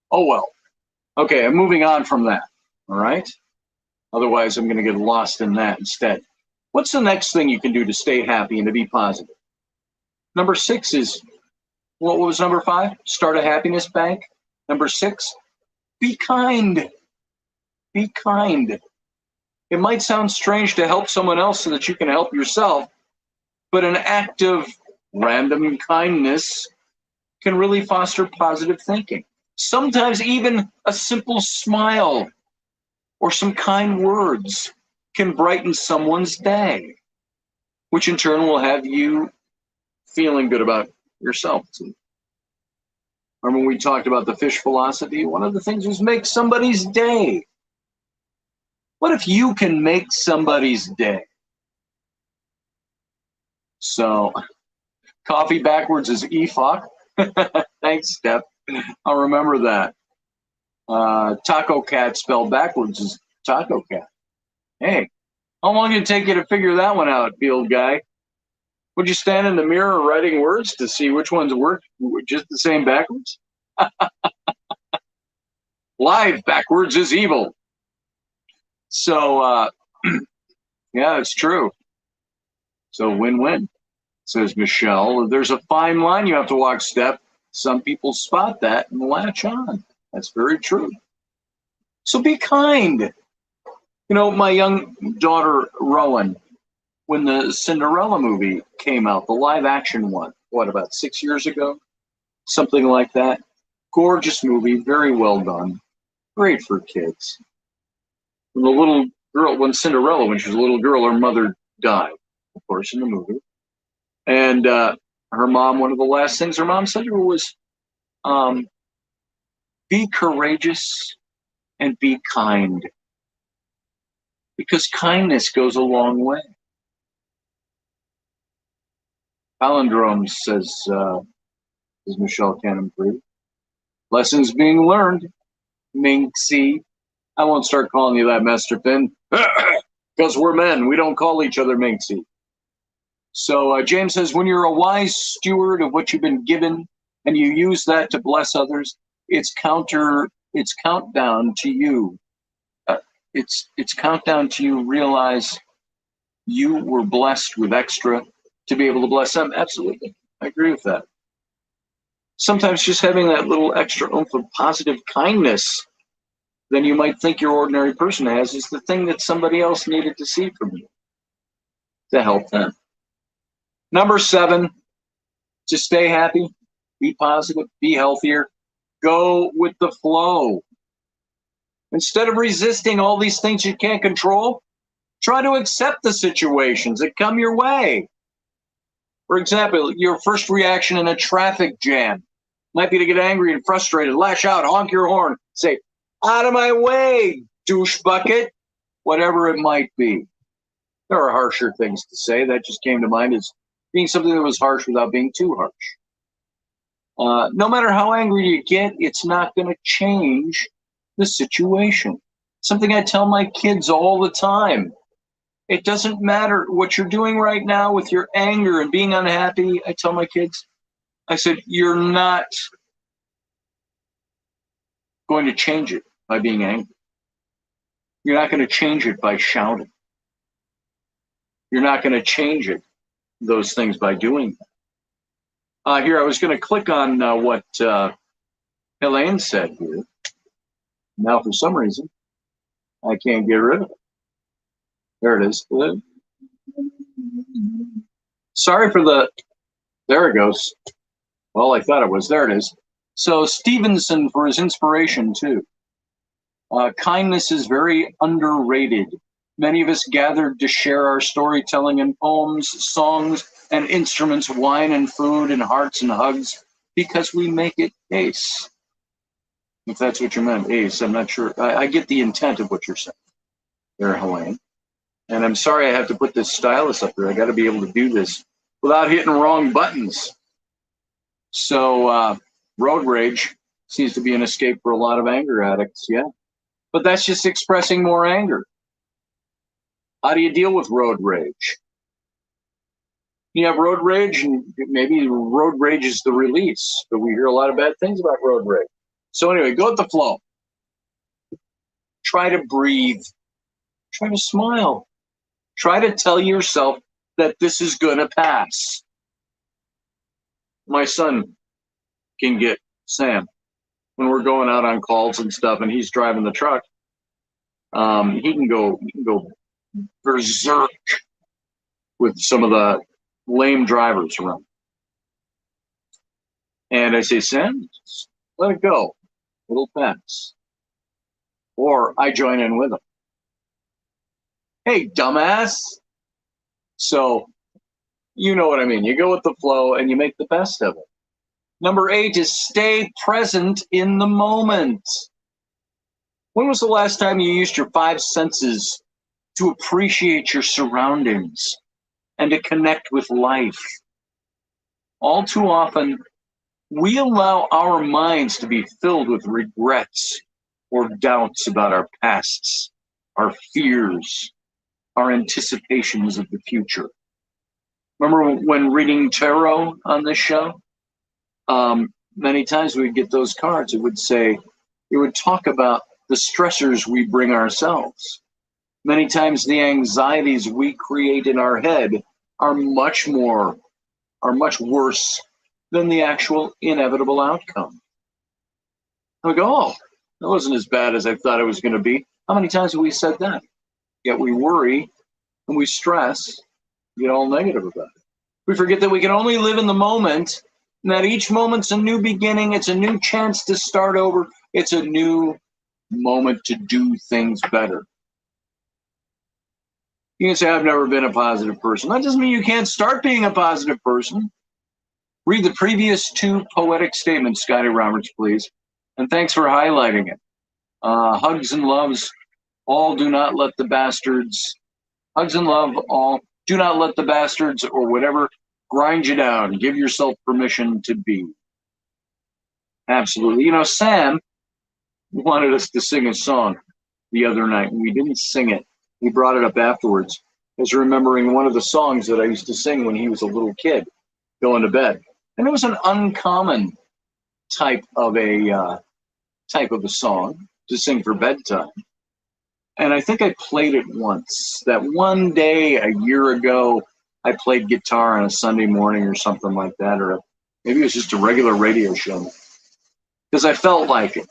Oh, well. Okay, I'm moving on from that, all right? Otherwise, I'm going to get lost in that instead. What's the next thing you can do to stay happy and to be positive? Number 6 is, what was number 5? Start a happiness bank. Number 6, be kind. Be kind. It might sound strange to help someone else so that you can help yourself, but an act of random kindness can really foster positive thinking. Sometimes even a simple smile or some kind words can brighten someone's day, which in turn will have you feeling good about yourself too. Remember when we talked about the fish philosophy? One of the things was make somebody's day. What if you can make somebody's day? So coffee backwards is EFOC. Thanks, Steph. I'll remember that. Taco cat spelled backwards is taco cat. Hey, how long did it take you to figure that one out, field guy? Would you stand in the mirror writing words to see which ones worked just the same backwards? Live backwards is evil. So, yeah, it's true. So win-win, says Michelle. There's a fine line you have to walk, Steph. Some people spot that and latch on. That's very true. So be kind. You know, my young daughter, Rowan, when the Cinderella movie came out, the live action one, what, about 6 years ago? Something like that. Gorgeous movie, very well done. Great for kids. When the little girl, when Cinderella, when she was a little girl, her mother died, of course, in the movie. And her mom, one of the last things her mom said to her was, be courageous and be kind. Because kindness goes a long way. Palindrome says, as Michelle Cannon Bree. Lessons being learned, Minxie. I won't start calling you that, Master Finn, because we're men. We don't call each other Minxie. So James says, when you're a wise steward of what you've been given and you use that to bless others, it's countdown to you. It's countdown to you realize you were blessed with extra to be able to bless them. Absolutely. I agree with that. Sometimes just having that little extra oomph of positive kindness than you might think your ordinary person has is the thing that somebody else needed to see from you to help them. Number 7, to stay happy, be positive, be healthier, go with the flow. Instead of resisting all these things you can't control, try to accept the situations that come your way. For example, your first reaction in a traffic jam might be to get angry and frustrated, lash out, honk your horn, say, out of my way, douche bucket, whatever it might be. There are harsher things to say. That just came to mind as being something that was harsh without being too harsh. No matter how angry you get, it's not going to change the situation. Something I tell my kids all the time. It doesn't matter what you're doing right now with your anger and being unhappy. I tell my kids, I said, you're not going to change it by being angry. You're not going to change it by shouting. You're not going to change it, those things, by doing that. Here, I was going to click on what Helene said here. Now, for some reason, I can't get rid of it. There it is. Sorry for the... There it goes. Well, I thought it was. There it is. So Stevenson for his inspiration, too. Kindness is very underrated. Many of us gathered to share our storytelling in poems, songs, and instruments, wine and food, and hearts and hugs, because we make it ace. If that's what you meant, ace, I'm not sure. I get the intent of what you're saying there, Helene. And I'm sorry I have to put this stylus up there. I got to be able to do this without hitting wrong buttons. So road rage seems to be an escape for a lot of anger addicts, yeah. But that's just expressing more anger. How do you deal with road rage? You have road rage, and maybe road rage is the release, but we hear a lot of bad things about road rage. So anyway, go with the flow. Try to breathe. Try to smile. Try to tell yourself that this is going to pass. My son can get, Sam, when we're going out on calls and stuff and he's driving the truck, he can go berserk with some of the lame drivers around. And I say, Sam, just let it go. It'll pass. Or I join in with him. Hey, dumbass. So, you know what I mean. You go with the flow and you make the best of it. Number 8 is stay present in the moment. When was the last time you used your 5 senses to appreciate your surroundings? and to connect with life. All too often, we allow our minds to be filled with regrets or doubts about our pasts, our fears, our anticipations of the future. Remember when reading tarot on this show? Many times we'd get those cards. It would talk about the stressors we bring ourselves. Many times the anxieties we create in our head are much worse than the actual inevitable outcome. And we go, oh, that wasn't as bad as I thought it was going to be. How many times have we said that? Yet we worry and we stress, get all negative about it. We forget that we can only live in the moment, and that each moment's a new beginning. It's a new chance to start over. It's a new moment to do things better. You can say, I've never been a positive person. That doesn't mean you can't start being a positive person. Read the previous 2 poetic statements, Scotty Roberts, please. And thanks for highlighting it. Hugs and loves, all do not let the bastards. Hugs and love, all do not let the bastards or whatever grind you down. Give yourself permission to be. Absolutely. You know, Sam wanted us to sing a song the other night, and we didn't sing it. He brought it up afterwards as remembering one of the songs that I used to sing when he was a little kid, going to bed. And it was an uncommon type of a song to sing for bedtime. And I think I played it once. That one day a year ago, I played guitar on a Sunday morning or something like that, or maybe it was just a regular radio show, because I felt like it,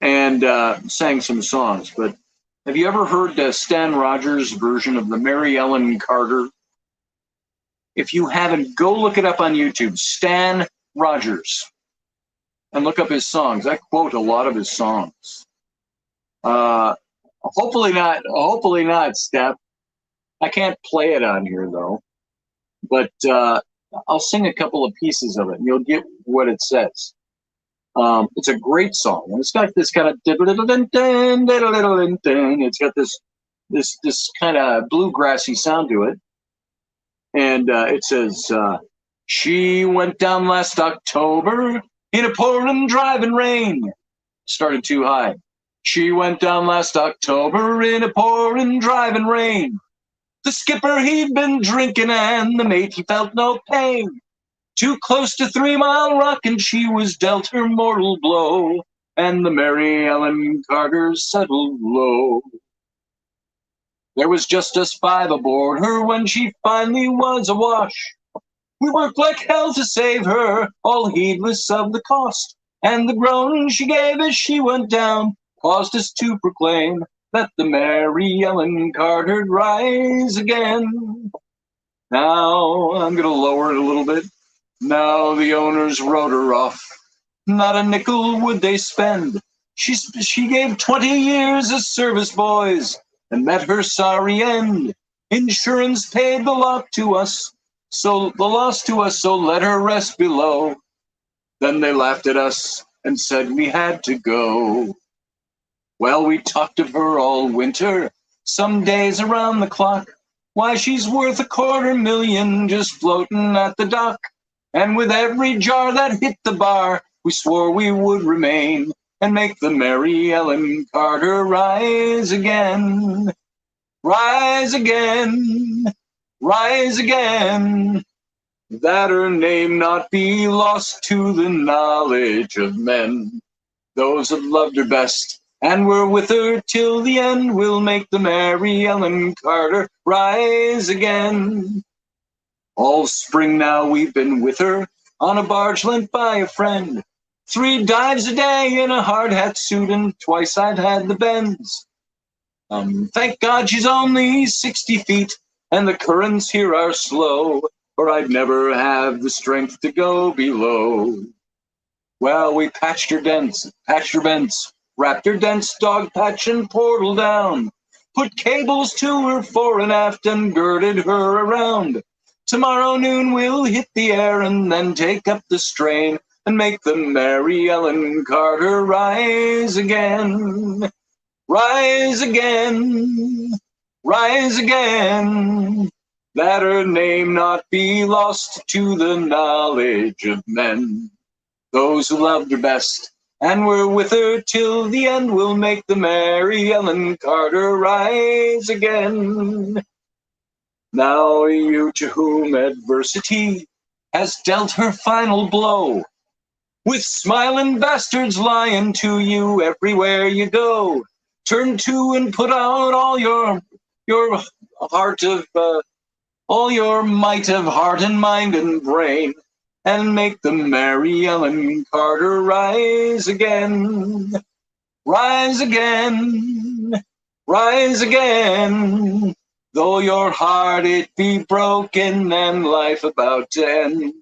and sang some songs. But have you ever heard Stan Rogers' version of the Mary Ellen Carter? If you haven't, go look it up on YouTube, Stan Rogers, and look up his songs. I quote a lot of his songs. Hopefully not, Steph. I can't play it on here, though. But I'll sing a couple of pieces of it, and you'll get what it says. It's a great song, and it's got this kind of it's got this kind of bluegrassy sound to it, and it says, "She went down last October in a pouring driving rain." Started too high. She went down last October in a pouring driving rain. The skipper, he'd been drinking, and the mate, he felt no pain. Too close to 3 Mile Rock, and she was dealt her mortal blow, and the Mary Ellen Carter settled low. There was just us 5 aboard her when she finally was awash. We worked like hell to save her, all heedless of the cost, and the groan she gave as she went down caused us to proclaim that the Mary Ellen Carter'd rise again. Now, I'm going to lower it a little bit. Now the owners wrote her off. Not a nickel would they spend. She gave 20 years as service, boys, and met her sorry end. Insurance paid the loss to us, so let her rest below. Then they laughed at us and said we had to go. Well, we talked of her all winter, some days around the clock. Why, she's worth $250,000 just floating at the dock. And with every jar that hit the bar, we swore we would remain and make the Mary Ellen Carter rise again. Rise again, rise again. That her name not be lost to the knowledge of men. Those that loved her best and were with her till the end will make the Mary Ellen Carter rise again. All spring now we've been with her on a barge lent by a friend. 3 dives a day in a hard hat suit, and twice I've had the bends. Thank God she's only 60 feet, and the currents here are slow, or I'd never have the strength to go below. Well, we patched her bents, wrapped her dents, dog patch and portal down, put cables to her fore and aft and girded her around. Tomorrow noon we'll hit the air and then take up the strain and make the Mary Ellen Carter rise again. Rise again, rise again. that her name not be lost to the knowledge of men. Those who loved her best and were with her till the end will make the Mary Ellen Carter rise again. Now you to whom adversity has dealt her final blow, with smiling bastards lying to you everywhere you go, turn to and put out all your heart of all your might of heart and mind and brain, and make the Mary Ellen Carter rise again, rise again, rise again. Though your heart it be broken and life about to end,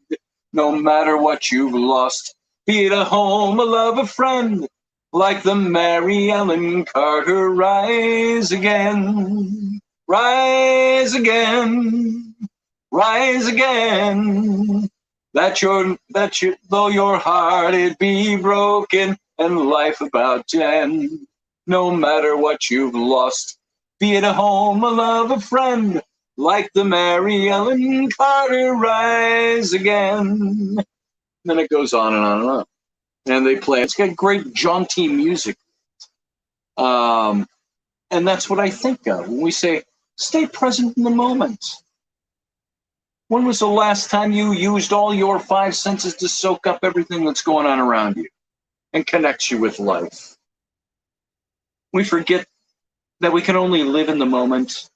no matter what you've lost, be it a home, a love, a friend, like the Mary Ellen Carter rise again, rise again, rise again. Though your heart it be broken and life about to end, no matter what you've lost, be it a home, a love, a friend, like the Mary Ellen Carter rise again. Then it goes on and on and on. And they play. It's got great jaunty music. And that's what I think of when we say, stay present in the moment. When was the last time you used all your five senses to soak up everything that's going on around you and connect you with life? We forget that we can only live in the moment,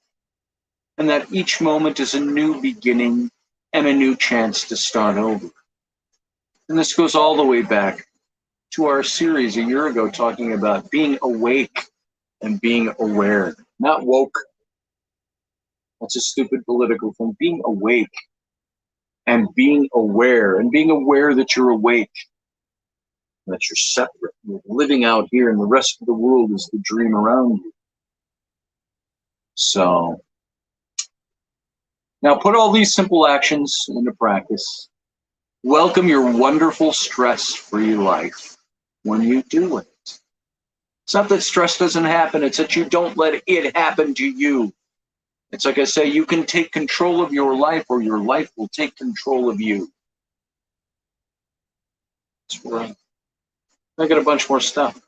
and that each moment is a new beginning and a new chance to start over. And this goes all the way back to our series a year ago talking about being awake and being aware. Not woke. That's a stupid political thing. Being awake and being aware that you're awake, that you're separate. You're living out here and the rest of the world is the dream around you. So now put all these simple actions into practice. Welcome your wonderful stress-free life when you do it. It's not that stress doesn't happen, it's that you don't let it happen to you. It's like I say, you can take control of your life or your life will take control of you. That's right. I got a bunch more stuff.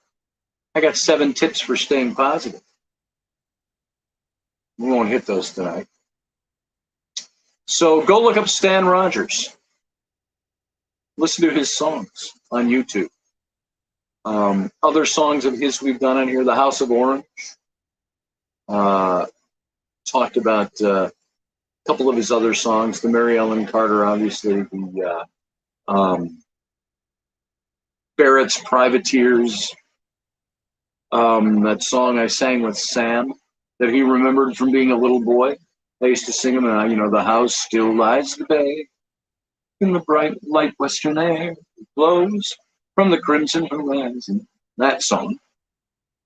I got 7 tips for staying positive. We won't hit those tonight. So go look up Stan Rogers. Listen to his songs on YouTube. Other songs of his we've done on here, The House of Orange. Talked about a couple of his other songs, the Mary Ellen Carter, obviously, the Barrett's Privateers, that song I sang with Sam that he remembered from being a little boy. I used to sing them, and the house still lies the bay in the bright light western air. It blows from the crimson horizon. That song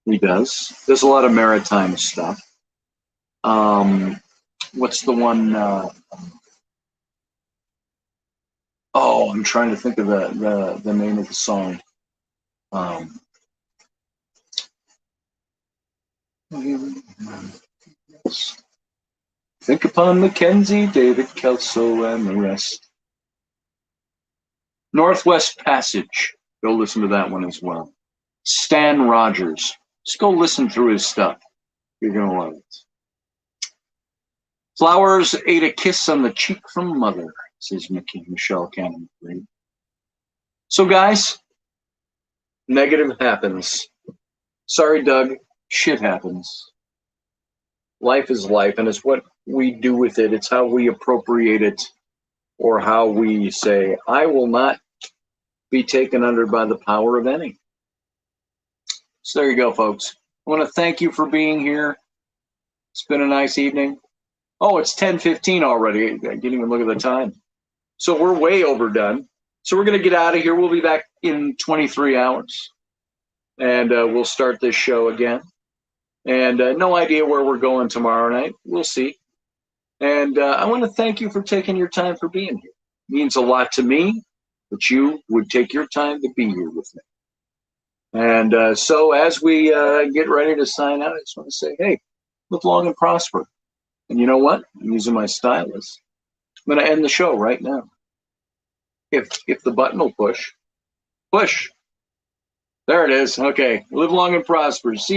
he does. There's a lot of maritime stuff. What's the one? I'm trying to think of the name of the song. Think upon Mackenzie, David Kelso, and the rest. Northwest Passage. Go listen to that one as well. Stan Rogers. Just go listen through his stuff. You're going to love it. Flowers ate a kiss on the cheek from mother, says Michelle Cannon. So guys, negative happens. Sorry, Doug. Shit happens. Life is life, and it's what we do with it. It's how we appropriate it, or how we say, I will not be taken under by the power of any. So there you go, folks. I want to thank you for being here. It's been a nice evening. Oh, it's 10:15 already. I didn't even look at the time. So we're way overdone. So we're going to get out of here. We'll be back in 23 hours. And we'll start this show again. And no idea where we're going tomorrow night. We'll see. And I want to thank you for taking your time for being here. It means a lot to me that you would take your time to be here with me. And so as we get ready to sign out, I just want to say, hey, live long and prosper. And you know what? I'm using my stylus. I'm going to end the show right now. If the button will push. Push. There it is. Okay. Live long and prosper. See